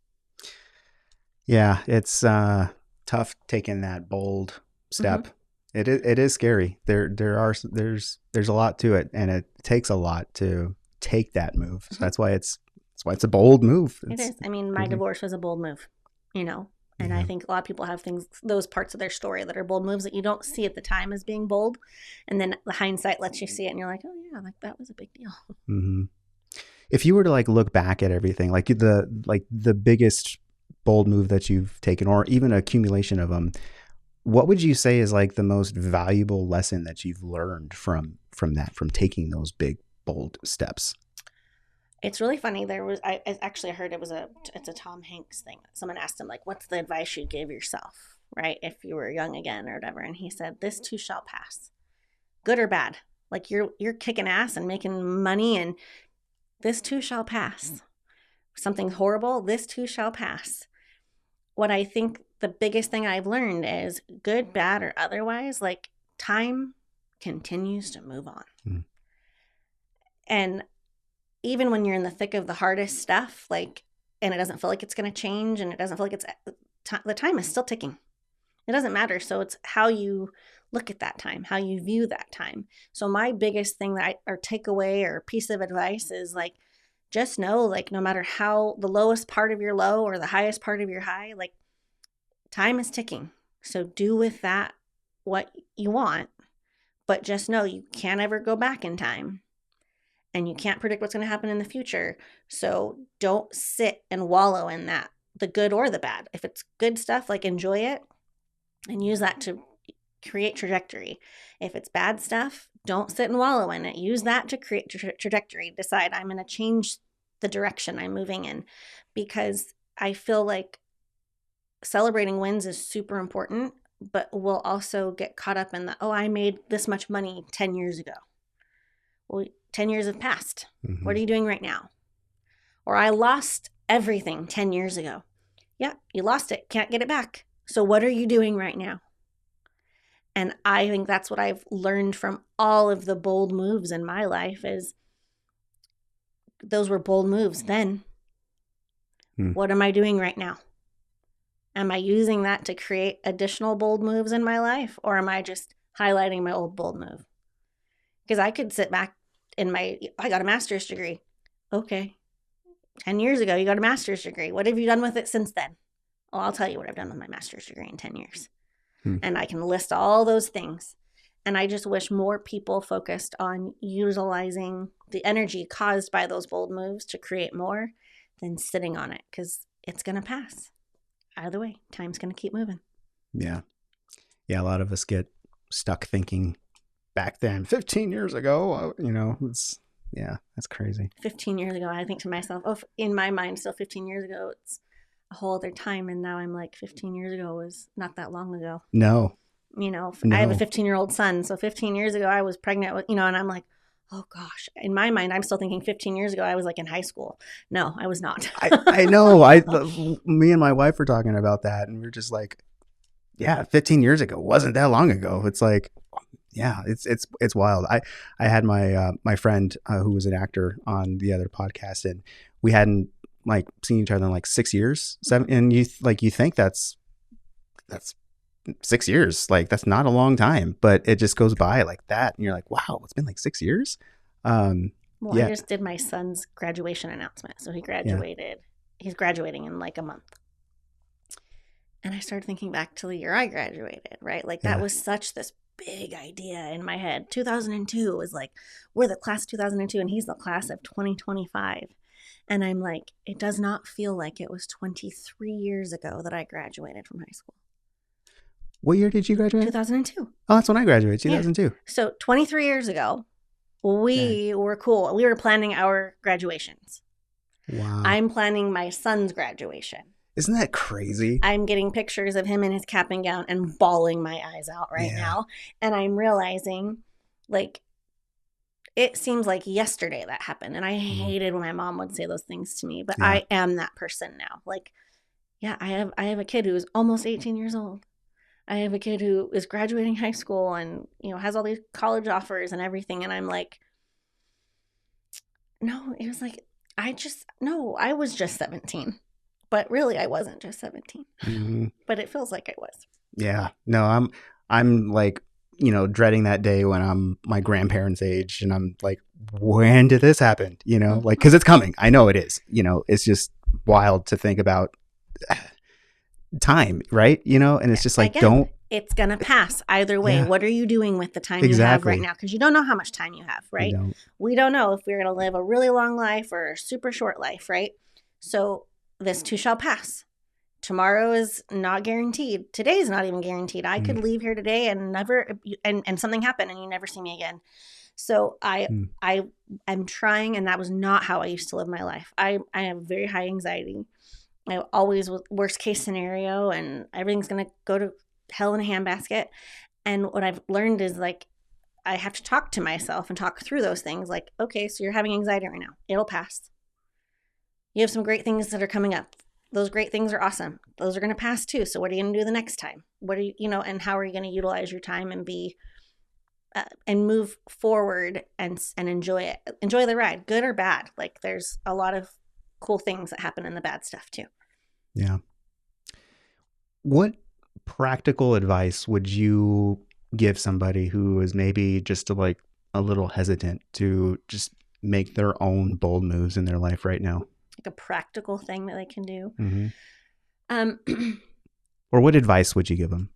C: Yeah. It's tough taking that bold step. It is scary. There's a lot to it, and it takes a lot to take that move. So that's why it's a bold move.
A: It is. I mean, my divorce was a bold move, And I think a lot of people have those parts of their story that are bold moves that you don't see at the time as being bold. And then the hindsight lets you see it and you're like, oh yeah, like that was a big deal.
C: If you were to like look back at everything, like the biggest bold move that you've taken, or even an accumulation of them, what would you say is like the most valuable lesson that you've learned from taking those big, bold steps?
A: It's really funny. I actually heard it's a Tom Hanks thing. Someone asked him, like, what's the advice you'd give yourself, right, if you were young again or whatever? And he said, this too shall pass, good or bad. Like, you're kicking ass and making money, and this too shall pass. Something horrible, this too shall pass. What I think the biggest thing I've learned is, good, bad, or otherwise, like, time continues to move on. And even when you're in the thick of the hardest stuff, like, and it doesn't feel like it's going to change, and it doesn't feel like the time is still ticking. It doesn't matter. So it's how you look at that time, how you view that time. So my biggest thing or takeaway or piece of advice is, like, just know, like, no matter how the lowest part of your low or the highest part of your high, like, time is ticking. So do with that what you want, but just know you can't ever go back in time. And you can't predict what's going to happen in the future. So don't sit and wallow in that, the good or the bad. If it's good stuff, like, enjoy it and use that to create trajectory. If it's bad stuff, don't sit and wallow in it. Use that to create trajectory. Decide, I'm going to change the direction I'm moving in, because I feel like celebrating wins is super important, but we'll also get caught up in the, oh, I made this much money 10 years ago. Well, 10 years have passed.
C: Mm-hmm.
A: What are you doing right now? Or I lost everything 10 years ago. Yeah, you lost it. Can't get it back. So what are you doing right now? And I think that's what I've learned from all of the bold moves in my life is those were bold moves then. What am I doing right now? Am I using that to create additional bold moves in my life? Or am I just highlighting my old bold move? Because I could sit back I got a master's degree. Okay. 10 years ago, you got a master's degree. What have you done with it since then? Oh, I'll tell you what I've done with my master's degree in 10 years. And I can list all those things. And I just wish more people focused on utilizing the energy caused by those bold moves to create more than sitting on it, because it's going to pass. Either way, time's going to keep moving.
C: Yeah. Yeah. A lot of us get stuck thinking back then, 15 years ago, that's crazy.
A: 15 years ago, I think to myself, oh, in my mind, still 15 years ago, it's a whole other time. And now I'm like, 15 years ago was not that long ago.
C: No.
A: I have a 15-year-old son. So 15 years ago, I was pregnant with, and I'm like, oh gosh, in my mind, I'm still thinking 15 years ago, I was like in high school. No, I was not.
C: I know. Me and my wife were talking about that, and we we're just like, yeah, 15 years ago wasn't that long ago. It's like, yeah, it's wild. I had my friend who was an actor on the other podcast, and we hadn't like seen each other in like 6 years, 7, and you think that's 6 years, like that's not a long time, but it just goes by like that, and you're like, wow, it's been like 6 years.
A: I just did my son's graduation announcement, so he graduated. Yeah. He's graduating in like a month. And I started thinking back to the year I graduated, right? Like that was such this big idea in my head. 2002 was like, we're the class of 2002 and he's the class of 2025. And I'm like, it does not feel like it was 23 years ago that I graduated from high school.
C: What year did you graduate?
A: 2002.
C: Oh, that's when I graduated, 2002. Yeah.
A: So 23 years ago, we were cool. We were planning our graduations.
C: Wow.
A: I'm planning my son's graduation.
C: Isn't that crazy?
A: I'm getting pictures of him in his cap and gown and bawling my eyes out right now. And I'm realizing, like, it seems like yesterday that happened. And I hated when my mom would say those things to me. But I am that person now. Like, I have a kid who's almost 18 years old. I have a kid who is graduating high school and, has all these college offers and everything. And I'm like, no, it was like, I was just 17. But really, I wasn't just 17. Mm-hmm. But it feels like I was.
C: Yeah. No, I'm like, dreading that day when I'm my grandparents' age, and I'm like, when did this happen? Like, because it's coming. I know it is. It's just wild to think about time, right? And it's just like,
A: it's going to pass either way. Yeah. What are you doing with the time you have right now? Because you don't know how much time you have, right? We don't know if we're going to live a really long life or a super short life, right? So this too shall pass. Tomorrow is not guaranteed. Today is not even guaranteed. I could leave here today and never, and something happened and you never see me again. So I'm trying, and that was not how I used to live my life. I have very high anxiety. I always was worst case scenario, and everything's going to go to hell in a handbasket. And what I've learned is like, I have to talk to myself and talk through those things. Like, okay, so you're having anxiety right now. It'll pass. You have some great things that are coming up. Those great things are awesome. Those are going to pass too. So what are you going to do the next time? What are you, and how are you going to utilize your time and be, and move forward and enjoy it. Enjoy the ride, good or bad. Like there's a lot of cool things that happen in the bad stuff too.
C: Yeah. What practical advice would you give somebody who is maybe just like a little hesitant to just make their own bold moves in their life right now?
A: Like a practical thing that they can do.
C: Mm-hmm. Or what advice would you give them?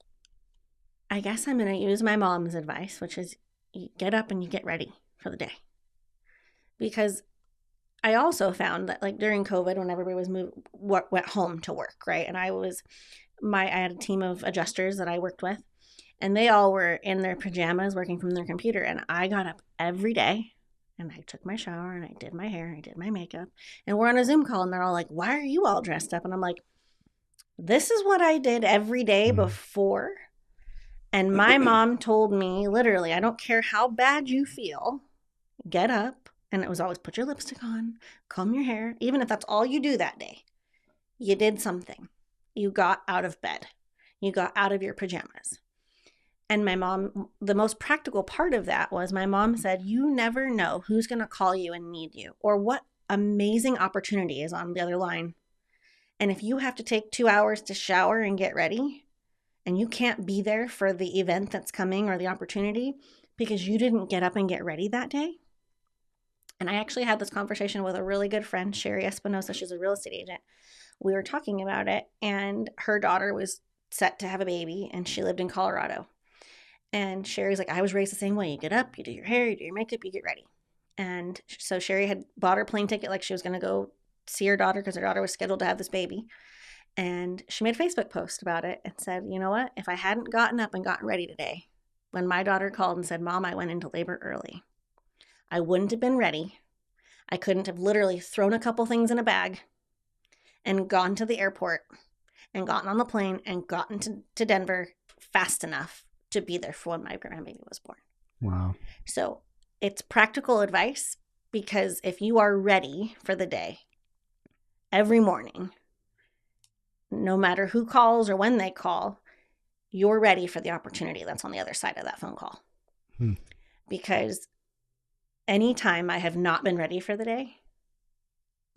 A: I guess I'm going to use my mom's advice, which is you get up and you get ready for the day. Because I also found that like during COVID, when everybody was went home to work, right? And I had a team of adjusters that I worked with, and they all were in their pajamas working from their computer. And I got up every day and I took my shower and I did my hair, I did my makeup, and we're on a Zoom call and they're all like, why are you all dressed up? And I'm like, This is what I did every day before. And my mom told me, literally, I don't care how bad you feel, get up. And it was always put your lipstick on, comb your hair. Even if that's all you do that day, you did something. You got out of bed. You got out of your pajamas. And my mom, the most practical part of that was my mom said, you never know who's going to call you and need you, or what amazing opportunity is on the other line. And if you have to take 2 hours to shower and get ready, and you can't be there for the event that's coming or the opportunity because you didn't get up and get ready that day. And I actually had this conversation with a really good friend, Sherry Espinosa. She's a real estate agent. We were talking about it, and her daughter was set to have a baby, and she lived in Colorado. And Sherry's like, I was raised the same way. You get up, you do your hair, you do your makeup, you get ready. And so Sherry had bought her plane ticket like she was going to go see her daughter because her daughter was scheduled to have this baby. And she made a Facebook post about it and said, you know what? If I hadn't gotten up and gotten ready today, when my daughter called and said, Mom, I went into labor early, I wouldn't have been ready. I couldn't have literally thrown a couple things in a bag and gone to the airport and gotten on the plane and gotten to Denver fast enough to be there for when my grandbaby was born.
C: Wow.
A: So it's practical advice, because if you are ready for the day every morning, no matter who calls or when they call, you're ready for the opportunity that's on the other side of that phone call. Because anytime I have not been ready for the day,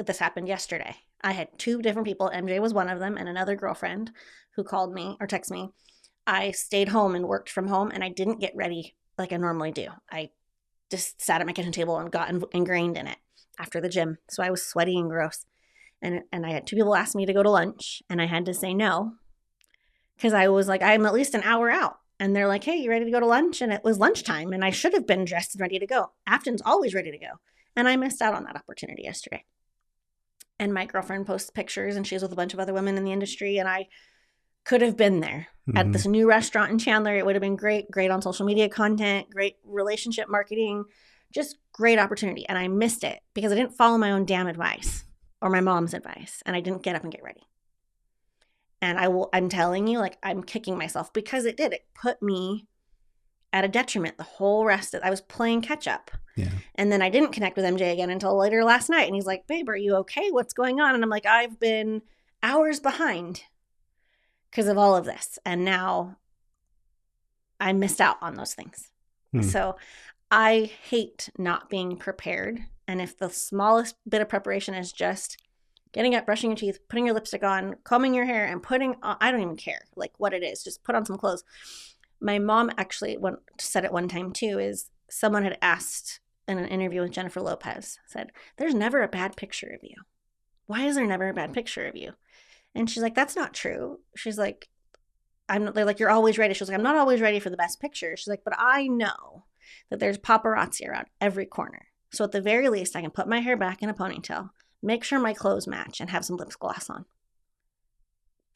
A: this happened yesterday. I had 2 different people, MJ was one of them, and another girlfriend who called me or texted me. I stayed home and worked from home, and I didn't get ready like I normally do. I just sat at my kitchen table and got ingrained in it after the gym. So I was sweaty and gross. And I had 2 people ask me to go to lunch, and I had to say no, because I was like, I'm at least an hour out. And they're like, hey, you ready to go to lunch? And it was lunchtime, and I should have been dressed and ready to go. Afton's always ready to go. And I missed out on that opportunity yesterday. And my girlfriend posts pictures, and she's with a bunch of other women in the industry, and I could have been there at this new restaurant in Chandler. It would have been great on social media content, great relationship marketing, just great opportunity. And I missed it because I didn't follow my own damn advice or my mom's advice, and I didn't get up and get ready. And I'm telling you, like, I'm kicking myself because it put me at a detriment the whole rest of I was playing catch up.
C: Yeah.
A: And then I didn't connect with MJ again until later last night. And he's like, babe, are you okay? What's going on? And I'm like, I've been hours behind because of all of this. And now I missed out on those things. So I hate not being prepared. And if the smallest bit of preparation is just getting up, brushing your teeth, putting your lipstick on, combing your hair, and putting on, I don't even care like what it is, just put on some clothes. My mom actually said it one time too, is someone had asked in an interview with Jennifer Lopez, said, there's never a bad picture of you. Why is there never a bad picture of you? And she's like, that's not true. She's like, they're like, you're always ready. She was like, I'm not always ready for the best picture. She's like, but I know that there's paparazzi around every corner. So at the very least, I can put my hair back in a ponytail, make sure my clothes match, and have some lip gloss on.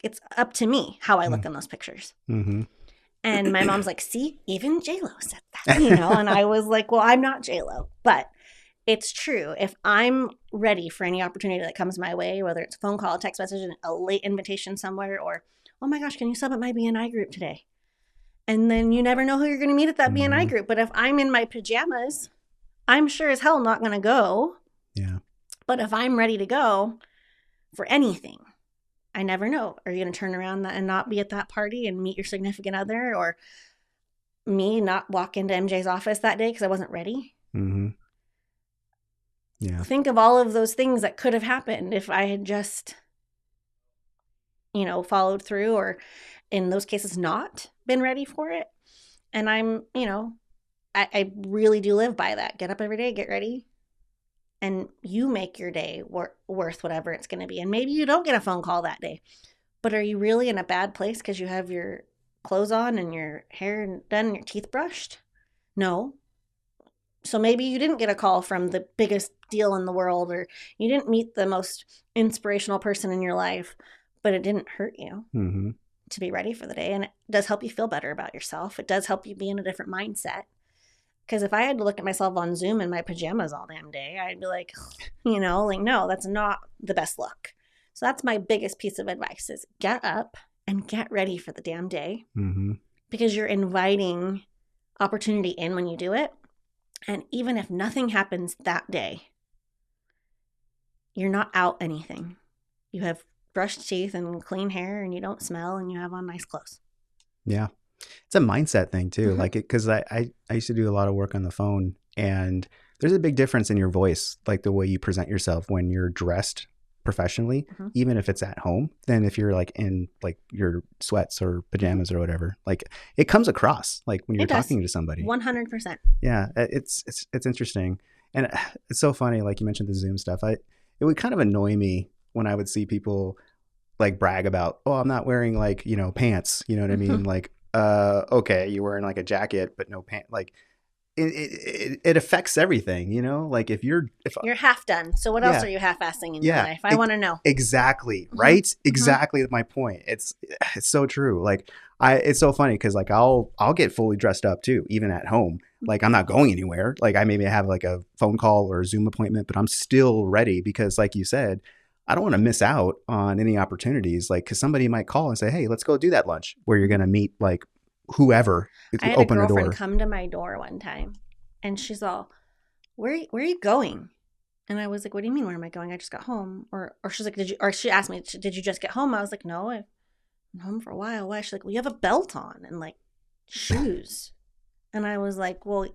A: It's up to me how I look in those pictures.
C: Mm-hmm.
A: And my mom's like, see, even J-Lo said that, you know? And I was like, well, I'm not J-Lo, but it's true. If I'm ready for any opportunity that comes my way, whether it's a phone call, a text message, a late invitation somewhere, or, oh my gosh, can you sub at my BNI group today? And then you never know who you're going to meet at that BNI group. But if I'm in my pajamas, I'm sure as hell not going to go.
C: Yeah.
A: But if I'm ready to go for anything, I never know. Are you going to turn around and not be at that party and meet your significant other, or me not walk into MJ's office that day because I wasn't ready?
C: Mm-hmm. Yeah.
A: Think of all of those things that could have happened if I had just, followed through, or in those cases not been ready for it. And I'm, I really do live by that. Get up every day, get ready. And you make your day worth whatever it's going to be. And maybe you don't get a phone call that day. But are you really in a bad place because you have your clothes on and your hair done and your teeth brushed? No. So maybe you didn't get a call from the biggest deal in the world, or you didn't meet the most inspirational person in your life, but it didn't hurt you to be ready for the day. And it does help you feel better about yourself. It does help you be in a different mindset. Because if I had to look at myself on Zoom in my pajamas all damn day, I'd be like, no, that's not the best look. So that's my biggest piece of advice is get up and get ready for the damn day because you're inviting opportunity in when you do it. And even if nothing happens that day, you're not out anything. You have brushed teeth and clean hair and you don't smell and you have on nice clothes.
C: Yeah. It's a mindset thing too. Like because I used to do a lot of work on the phone, and there's a big difference in your voice, like the way you present yourself when you're dressed professionally, even if it's at home, than if you're like in like your sweats or pajamas or whatever. Like it comes across like when you're talking to somebody.
A: 100%.
C: Yeah. It's interesting. And it's so funny. Like you mentioned the Zoom stuff. It would kind of annoy me when I would see people like brag about, oh, I'm not wearing like, you know, pants, you know what I mean? Like, okay, you're wearing like a jacket, but no pants. Like it affects everything, you know, like if you're
A: half done. So what else are you half-assing in your life? I want to know.
C: Exactly. Right. Exactly my point. It's so true. Like it's so funny. Cause like I'll get fully dressed up too, even at home. Like I'm not going anywhere. Like I maybe have like a phone call or a Zoom appointment, but I'm still ready because like you said, I don't want to miss out on any opportunities. Like, cause somebody might call and say, hey, let's go do that lunch where you're going to meet like whoever.
A: I had a girlfriend come to my door one time and she's all, where are you going? And I was like, what do you mean? Where am I going? I just got home. Or she's like, she asked me, did you just get home? I was like, no, I've been home for a while. Why? She's like, well, you have a belt on and like shoes. And I was like, well,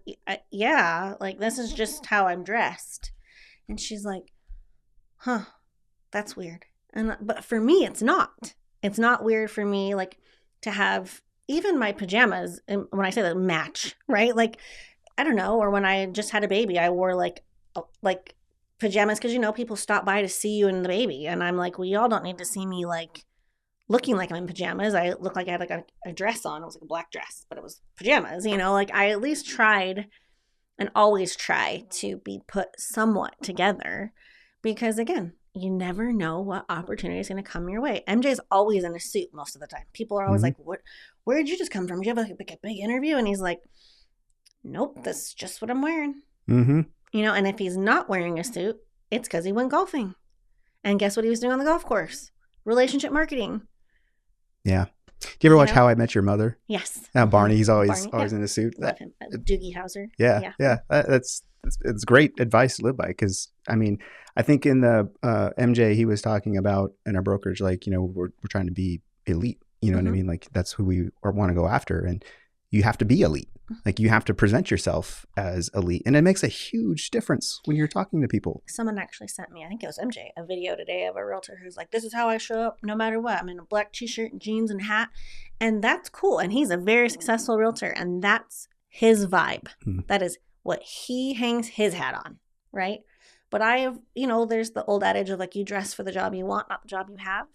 A: yeah, like this is just how I'm dressed. And she's like, huh, that's weird. But for me, it's not. It's not weird for me, like to have even my pajamas. And when I say that, match, right? Like, I don't know. Or when I just had a baby, I wore like pajamas because, you know, people stop by to see you and the baby. And I'm like, well, y'all don't need to see me like looking like I'm in pajamas. I look like I had like a dress on. It was like a black dress, but it was pajamas, you know, like I at least tried and always try to be put somewhat together because again, you never know what opportunity is going to come your way. MJ's always in a suit most of the time. People are always like, where did you just come from? Did you have like a big interview? And he's like, nope, this is just what I'm wearing. You know, and if he's not wearing a suit, it's because he went golfing. And guess what he was doing on the golf course? Relationship marketing.
C: Yeah. Do you ever watch How I Met Your Mother?
A: Yes.
C: Barney, he's always in a suit.
A: Love him. Doogie Howser.
C: Yeah. It's great advice to live by because, I mean, I think in the MJ, he was talking about in our brokerage, like, you know, we're trying to be elite. You know what I mean? Like that's who we want to go after. And you have to be elite. Like you have to present yourself as elite. And it makes a huge difference when you're talking to people.
A: Someone actually sent me, I think it was MJ, a video today of a realtor who's like, this is how I show up no matter what. I'm in a black t-shirt and jeans and hat. And that's cool. And he's a very successful realtor. And that's his vibe. That is what he hangs his hat on. Right. But you know, there's the old adage of like, you dress for the job you want, not the job you have.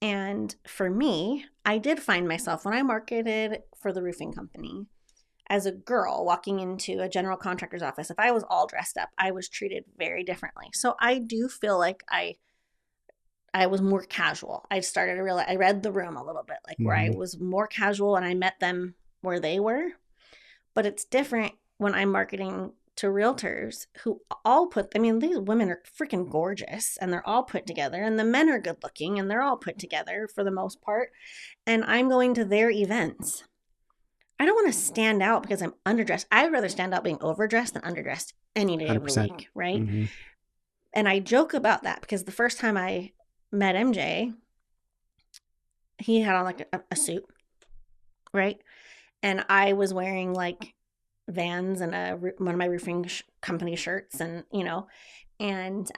A: And for me, I did find myself when I marketed for the roofing company as a girl walking into a general contractor's office, if I was all dressed up, I was treated very differently. So I do feel like I was more casual. I started to realize, I read the room a little bit, like where I was more casual and I met them where they were. But it's different when I'm marketing to realtors who all these women are freaking gorgeous and they're all put together and the men are good looking and they're all put together for the most part. And I'm going to their events. I don't want to stand out because I'm underdressed. I'd rather stand out being overdressed than underdressed any day of the week, right? And I joke about that because the first time I met MJ, he had on like a suit, right? And I was wearing like Vans and one of my roofing company shirts, and you know, and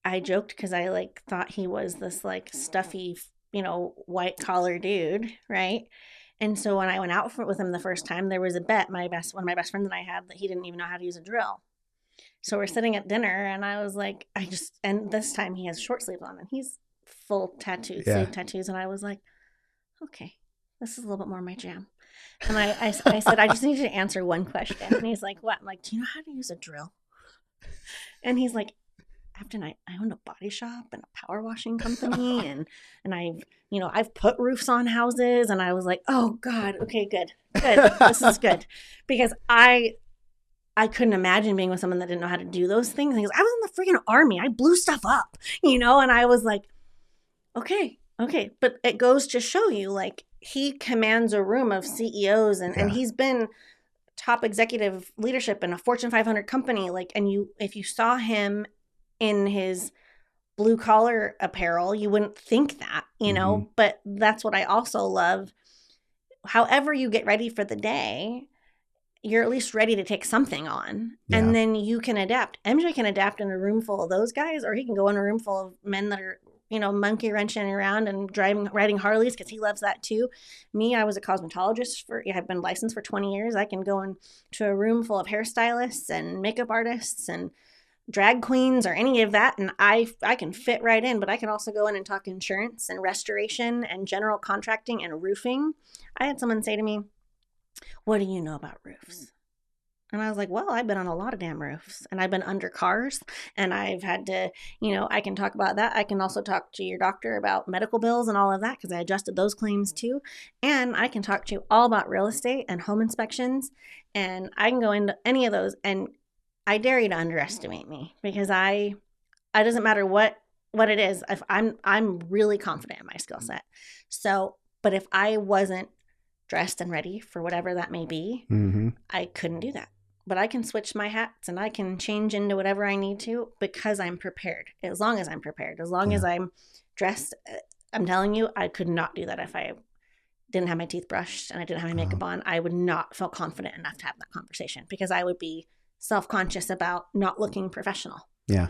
A: I joked because I like thought he was this like stuffy, you know, white collar dude, right? And so when I went out with him the first time, there was a bet one of my best friends and I had that he didn't even know how to use a drill. So we're sitting at dinner and I was like, and this time he has short sleeves on and he's full tattoos, sleeve tattoos. And I was like, okay, this is a little bit more my jam. And I said, I just need you to answer one question. And he's like, what? I'm like, do you know how to use a drill? And he's like, Afton, I own a body shop and a power washing company. and I've put roofs on houses. And I was like, oh God, okay, good. This is good. Because I I couldn't imagine being with someone that didn't know how to do those things. And he goes, I was in the freaking army. I blew stuff up, and I was like, okay. But it goes to show you, like, he commands a room of CEOs and he's been top executive leadership in a Fortune 500 company. Like, and if you saw him in his blue collar apparel, you wouldn't think that, but that's what I also love. However you get ready for the day, you're at least ready to take something on, and then you can adapt. MJ can adapt in a room full of those guys, or he can go in a room full of men that are, monkey wrenching around and riding Harleys, because he loves that too. Me, I was a cosmetologist I've been licensed for 20 years. I can go into a room full of hairstylists and makeup artists and drag queens or any of that, and I can fit right in. But I can also go in and talk insurance and restoration and general contracting and roofing. I had someone say to me, what do you know about roofs? And I was like, well, I've been on a lot of damn roofs, and I've been under cars, and I've had to, I can talk about that. I can also talk to your doctor about medical bills and all of that, because I adjusted those claims too. And I can talk to you all about real estate and home inspections, and I can go into any of those. And I dare you to underestimate me, because it doesn't matter what it is. If I'm really confident in my skill set. So, but if I wasn't dressed and ready for whatever that may be, I couldn't do that. But I can switch my hats and I can change into whatever I need to, because I'm prepared. As long as I'm prepared, as long as I'm dressed, I'm telling you, I could not do that if I didn't have my teeth brushed and I didn't have my makeup on. I would not feel confident enough to have that conversation, because I would be self-conscious about not looking professional.
C: Yeah.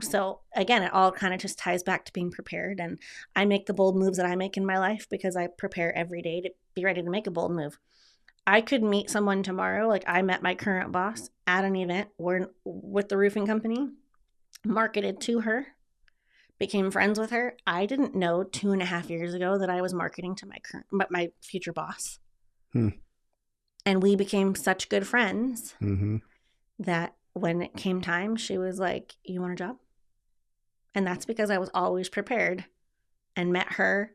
A: So again, it all kind of just ties back to being prepared. And I make the bold moves that I make in my life because I prepare every day to be ready to make a bold move. I could meet someone tomorrow. Like, I met my current boss at an event with the roofing company, marketed to her, became friends with her. I didn't know 2.5 years ago that I was marketing to my future boss. And we became such good friends that when it came time, she was like, you want a job? And that's because I was always prepared and met her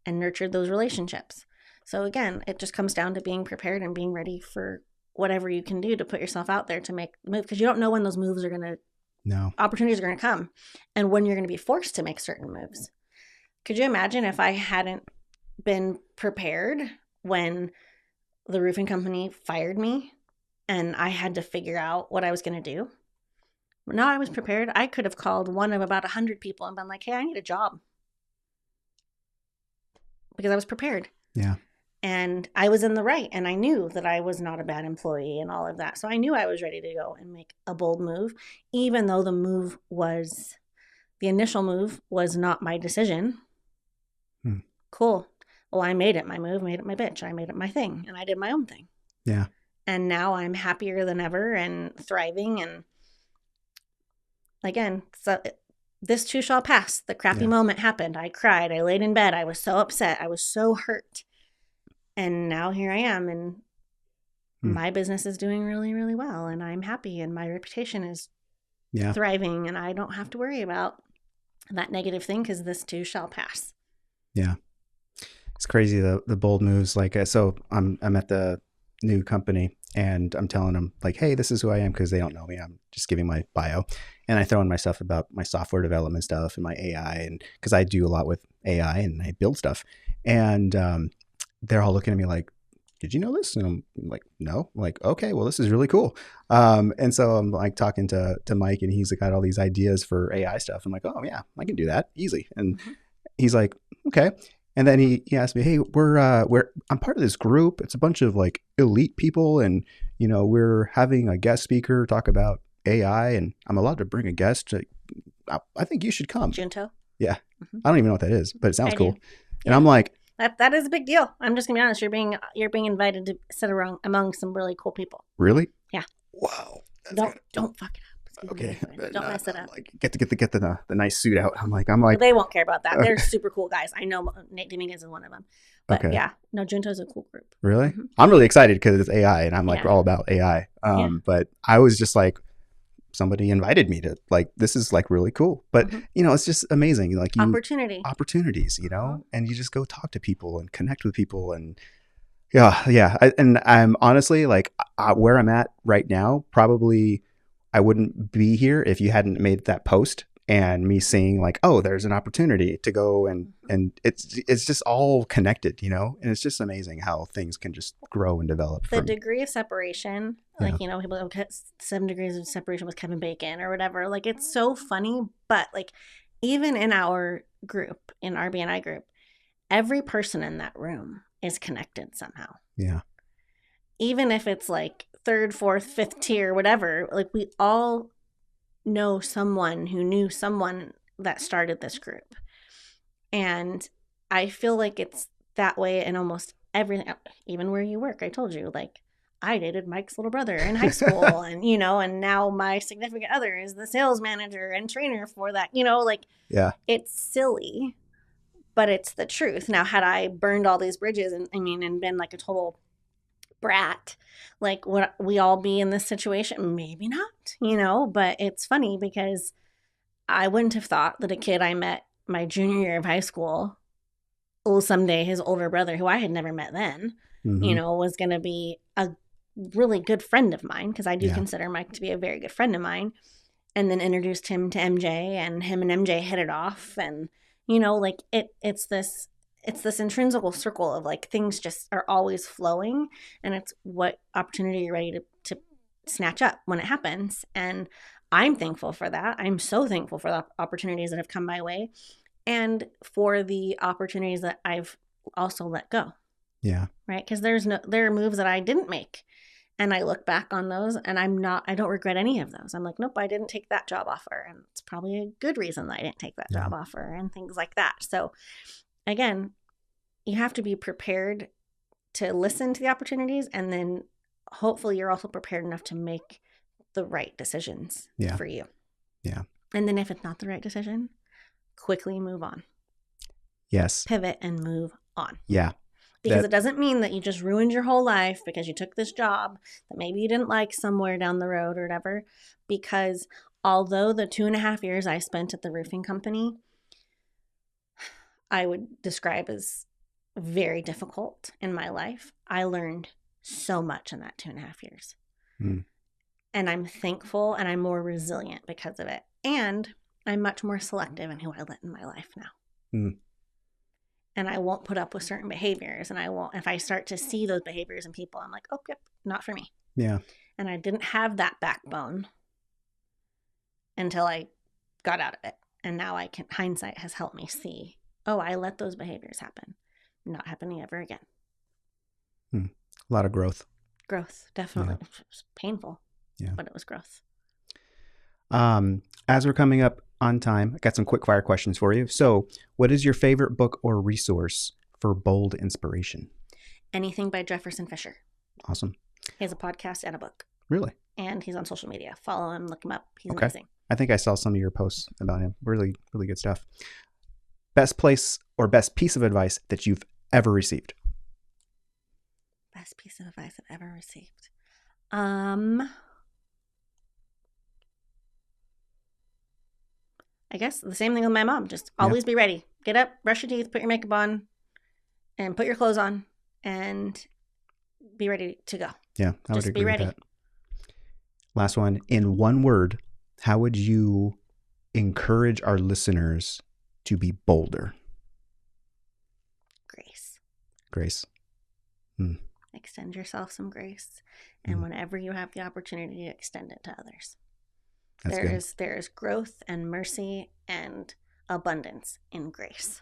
A: and nurtured those relationships. So again, it just comes down to being prepared and being ready for whatever you can do to put yourself out there to make the move, because you don't know when those moves are going to, opportunities are going to come, and when you're going to be forced to make certain moves. Could you imagine if I hadn't been prepared when the roofing company fired me and I had to figure out what I was going to do? No, I was prepared. I could have called one of about 100 people and been like, hey, I need a job, because I was prepared.
C: Yeah.
A: And I was in the right, and I knew that I was not a bad employee and all of that. So I knew I was ready to go and make a bold move, even though the initial move was not my decision. Cool. Well, I made it my move, made it my bitch. I made it my thing, and I did my own thing.
C: Yeah.
A: And now I'm happier than ever and thriving. And again, so this too shall pass. The crappy moment happened. I cried. I laid in bed. I was so upset. I was so hurt. And now here I am, and my business is doing really, really well, and I'm happy, and my reputation is thriving, and I don't have to worry about that negative thing, because this too shall pass.
C: Yeah. It's crazy, the bold moves. Like, so I'm at the new company, and I'm telling them, like, hey, this is who I am, because they don't know me. I'm just giving my bio, and I throw in my stuff about my software development stuff and my AI, and because I do a lot with AI and I build stuff, and they're all looking at me like, did you know this? And I'm like, no. I'm like, okay, well, this is really cool. And so I'm like talking to Mike, and he's got all these ideas for AI stuff. I'm like, oh yeah, I can do that easily. And he's like, okay. And then he asked me, hey, I'm part of this group. It's a bunch of like elite people, and we're having a guest speaker talk about AI, and I'm allowed to bring a guest. I think you should come.
A: Junto?
C: Yeah. I don't even know what that is, but it sounds cool.
A: Yeah.
C: And I'm like,
A: that is a big deal. I'm just gonna be honest. You're being invited to sit around among some really cool people.
C: Really?
A: Yeah.
C: Wow.
A: Don't fuck it up.
C: Okay.
A: Don't mess it up.
C: Like, get the nice suit out. I'm like.
A: They won't care about that. They're super cool guys. I know Nate Dominguez is one of them. But yeah, no, Junto's a cool group.
C: Really? I'm really excited because it's AI, and I'm like all about AI. But I was just like, somebody invited me to, like, this is like really cool. But it's just amazing. Like, opportunities, and you just go talk to people and connect with people, and Yeah. And I'm honestly like where I'm at right now, probably I wouldn't be here if you hadn't made that post and me seeing like, oh, there's an opportunity to go and it's just all connected, and it's just amazing how things can just grow and develop
A: The
C: from.
A: degree of separation,
C: Yeah.
A: like, people look at 7 degrees of separation with Kevin Bacon or whatever. Like, it's so funny, but like, even in our group, in our BNI group, every person in that room is connected somehow.
C: Yeah.
A: Even if it's like third, fourth, fifth tier, whatever, like, we all know someone who knew someone that started this group. And I feel like it's that way in almost everything, even where you work. I told you, like, I dated Mike's little brother in high school, and and now my significant other is the sales manager and trainer for that. Like,
C: Yeah.
A: it's silly, but it's the truth. Now, had I burned all these bridges and been like a total brat, like, would we all be in this situation? Maybe not, but it's funny because I wouldn't have thought that a kid I met my junior year of high school, someday his older brother, who I had never met then, was going to be a really good friend of mine, because I do consider Mike to be a very good friend of mine, and then introduced him to MJ, and him and MJ hit it off. And, like, it's this intrinsical circle of like things just are always flowing, and it's what opportunity you're ready to snatch up when it happens. And I'm thankful for that. I'm so thankful for the opportunities that have come my way, and for the opportunities that I've also let go.
C: Yeah.
A: Right? Because there are moves that I didn't make, and I look back on those, and I don't regret any of those. I'm like, nope, I didn't take that job offer, and it's probably a good reason that I didn't take that job offer, and things like that. So again, you have to be prepared to listen to the opportunities, and then hopefully you're also prepared enough to make the right decisions for you.
C: Yeah.
A: And then if it's not the right decision, quickly move on.
C: Yes.
A: Pivot and move on.
C: Yeah.
A: Because it doesn't mean that you just ruined your whole life because you took this job that maybe you didn't like somewhere down the road or whatever. Because although the 2.5 years I spent at the roofing company, I would describe as very difficult in my life, I learned so much in that 2.5 years. And I'm thankful, and I'm more resilient because of it. And I'm much more selective in who I let in my life now. And I won't put up with certain behaviors. And I won't, if I start to see those behaviors in people, I'm like, oh, yep, not for me.
C: Yeah.
A: And I didn't have that backbone until I got out of it. And now hindsight has helped me see, oh, I let those behaviors happen. Not happening ever again.
C: A lot of growth.
A: Growth, definitely. Yeah. It was painful, but it was growth.
C: As we're coming up on time, I got some quick fire questions for you. So, what is your favorite book or resource for bold inspiration?
A: Anything by Jefferson Fisher.
C: Awesome.
A: He has a podcast and a book.
C: Really?
A: And he's on social media. Follow him, look him up. He's amazing.
C: I think I saw some of your posts about him. Really, really good stuff. Best place or best piece of advice that you've ever received?
A: Best piece of advice I've ever received. I guess the same thing with my mom. Just always be ready. Get up, brush your teeth, put your makeup on, and put your clothes on, and be ready to go.
C: Yeah, I would
A: just
C: agree
A: be ready.
C: with that. Last one. In one word, how would you encourage our listeners to be bolder?
A: Grace.
C: Grace.
A: Extend yourself some grace. And whenever you have the opportunity, extend it to others. There is growth and mercy and abundance in grace.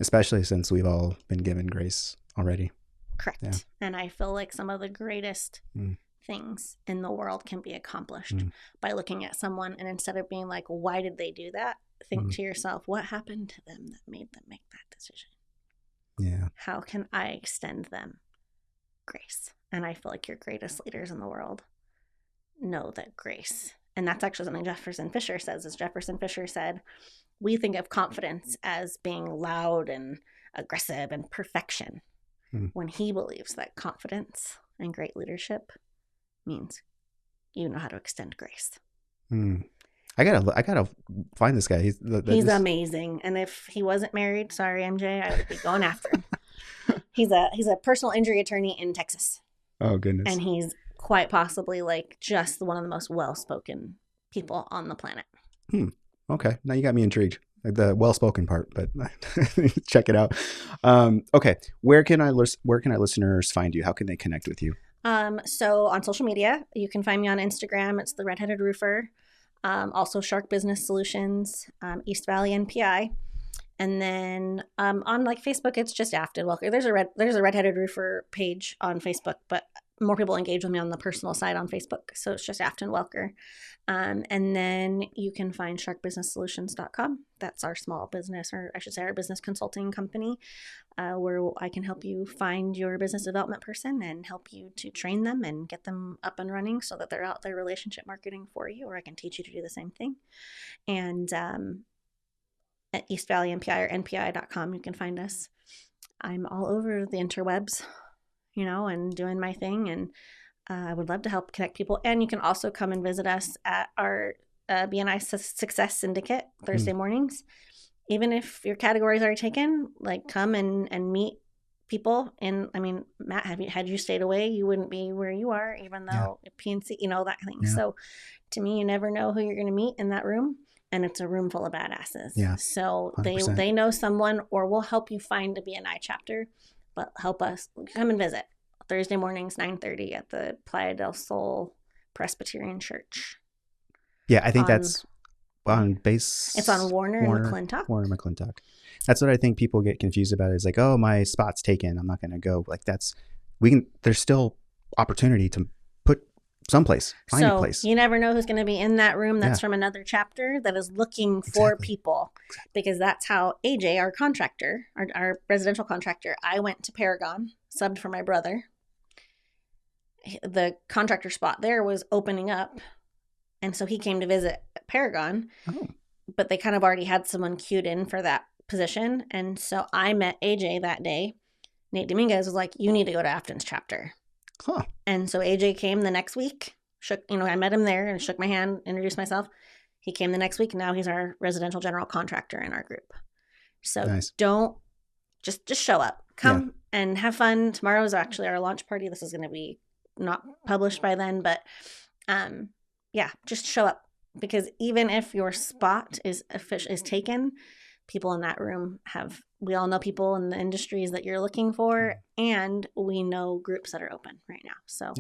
C: Especially since we've all been given grace already.
A: Correct. Yeah. And I feel like some of the greatest things in the world can be accomplished by looking at someone, and instead of being like, why did they do that? Think to yourself, what happened to them that made them make that decision?
C: Yeah.
A: How can I extend them grace? And I feel like your greatest leaders in the world know that grace. And that's actually something Jefferson Fisher says. As Jefferson Fisher said, we think of confidence as being loud and aggressive and perfection, when he believes that confidence and great leadership means you know how to extend grace.
C: I gotta find this guy. He's
A: amazing. And if he wasn't married, sorry MJ, I would be going after him. He's a personal injury attorney in Texas.
C: Oh, goodness.
A: And he's quite possibly like just one of the most well-spoken people on the planet.
C: Okay. Now you got me intrigued. The well-spoken part, but check it out. Okay. Where can our listeners find you? How can they connect with you?
A: So on social media, you can find me on Instagram. It's the Redheaded Roofer. Also Shark Business Solutions, East Valley NPI. And then on like Facebook, it's just Afton Welker. There's a Redheaded Roofer page on Facebook, but more people engage with me on the personal side on Facebook. So it's just Afton Welker. And then you can find sharkbusinesssolutions.com. That's our small business, or I should say our business consulting company, where I can help you find your business development person and help you to train them and get them up and running so that they're out there relationship marketing for you, or I can teach you to do the same thing. And at East Valley NPI or npi.com, you can find us. I'm all over the interwebs, and doing my thing. And I would love to help connect people. And you can also come and visit us at our BNI Success Syndicate Thursday mornings. Even if your category is already taken, like come and meet people. And I mean, Matt, had you stayed away, you wouldn't be where you are, even though PNC, that thing. Yeah. So to me, you never know who you're going to meet in that room. And it's a room full of badasses. Yeah, so 100%. They know someone, or we'll help you find a BNI chapter, but help us come and visit Thursday mornings, 9:30 at the Playa del Sol Presbyterian Church.
C: Yeah, I think that's on base.
A: It's on Warner and McClintock.
C: Warner and McClintock. That's what I think people get confused about. Is like, oh, my spot's taken, I'm not going to go. Like there's still opportunity to put someplace, find a place.
A: You never know who's going to be in that room that's from another chapter that is looking for people. Because that's how AJ, our contractor, our residential contractor, I went to Paragon, subbed for my brother. The contractor spot there was opening up. And so he came to visit Paragon. Oh. But they kind of already had someone queued in for that position. And so I met AJ that day. Nate Dominguez was like, you need to go to Afton's chapter. Huh. And so AJ came the next week. I met him there and shook my hand, introduced myself. He came the next week. Now he's our residential general contractor in our group. So don't just show up, come and have fun. Tomorrow is actually our launch party. This is going to be not published by then, but just show up, because even if your spot is taken, people in that room we all know people in the industries that you're looking for, and we know groups that are open right now. So,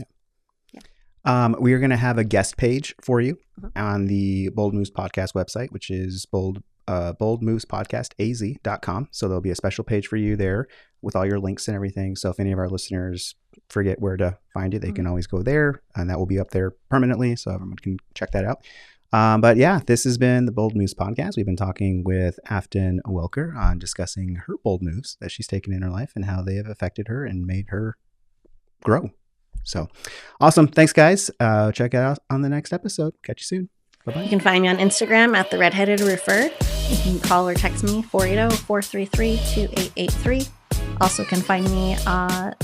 C: we are going to have a guest page for you on the Bold Moves Podcast website, which is boldmovespodcastaz.com. So there'll be a special page for you there with all your links and everything. So if any of our listeners forget where to find you, they can always go there, and that will be up there permanently, so everyone can check that out. But this has been the Bold Moves Podcast. We've been talking with Afton Welker on discussing her bold moves that she's taken in her life and how they have affected her and made her grow. So awesome. Thanks, guys. Check it out on the next episode. Catch you soon. Bye-bye.
A: You can find me on Instagram at the Redheaded Roofer. You can call or text me 480-433-2883. Also can find me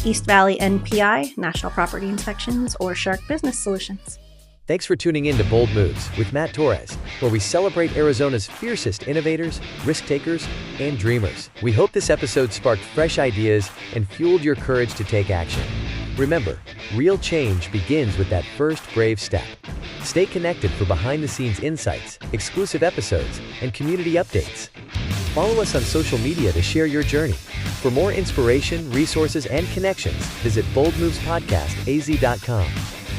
A: East Valley NPI, National Property Inspections, or Shark Business Solutions.
B: Thanks for tuning in to Bold Moves with Matt Torres, where we celebrate Arizona's fiercest innovators, risk takers, and dreamers. We hope this episode sparked fresh ideas and fueled your courage to take action. Remember, real change begins with that first brave step. Stay connected for behind-the-scenes insights, exclusive episodes, and community updates. Follow us on social media to share your journey. For more inspiration, resources, and connections, visit boldmovespodcastaz.com.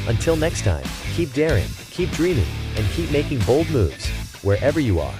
B: Until next time, keep daring, keep dreaming, and keep making bold moves wherever you are.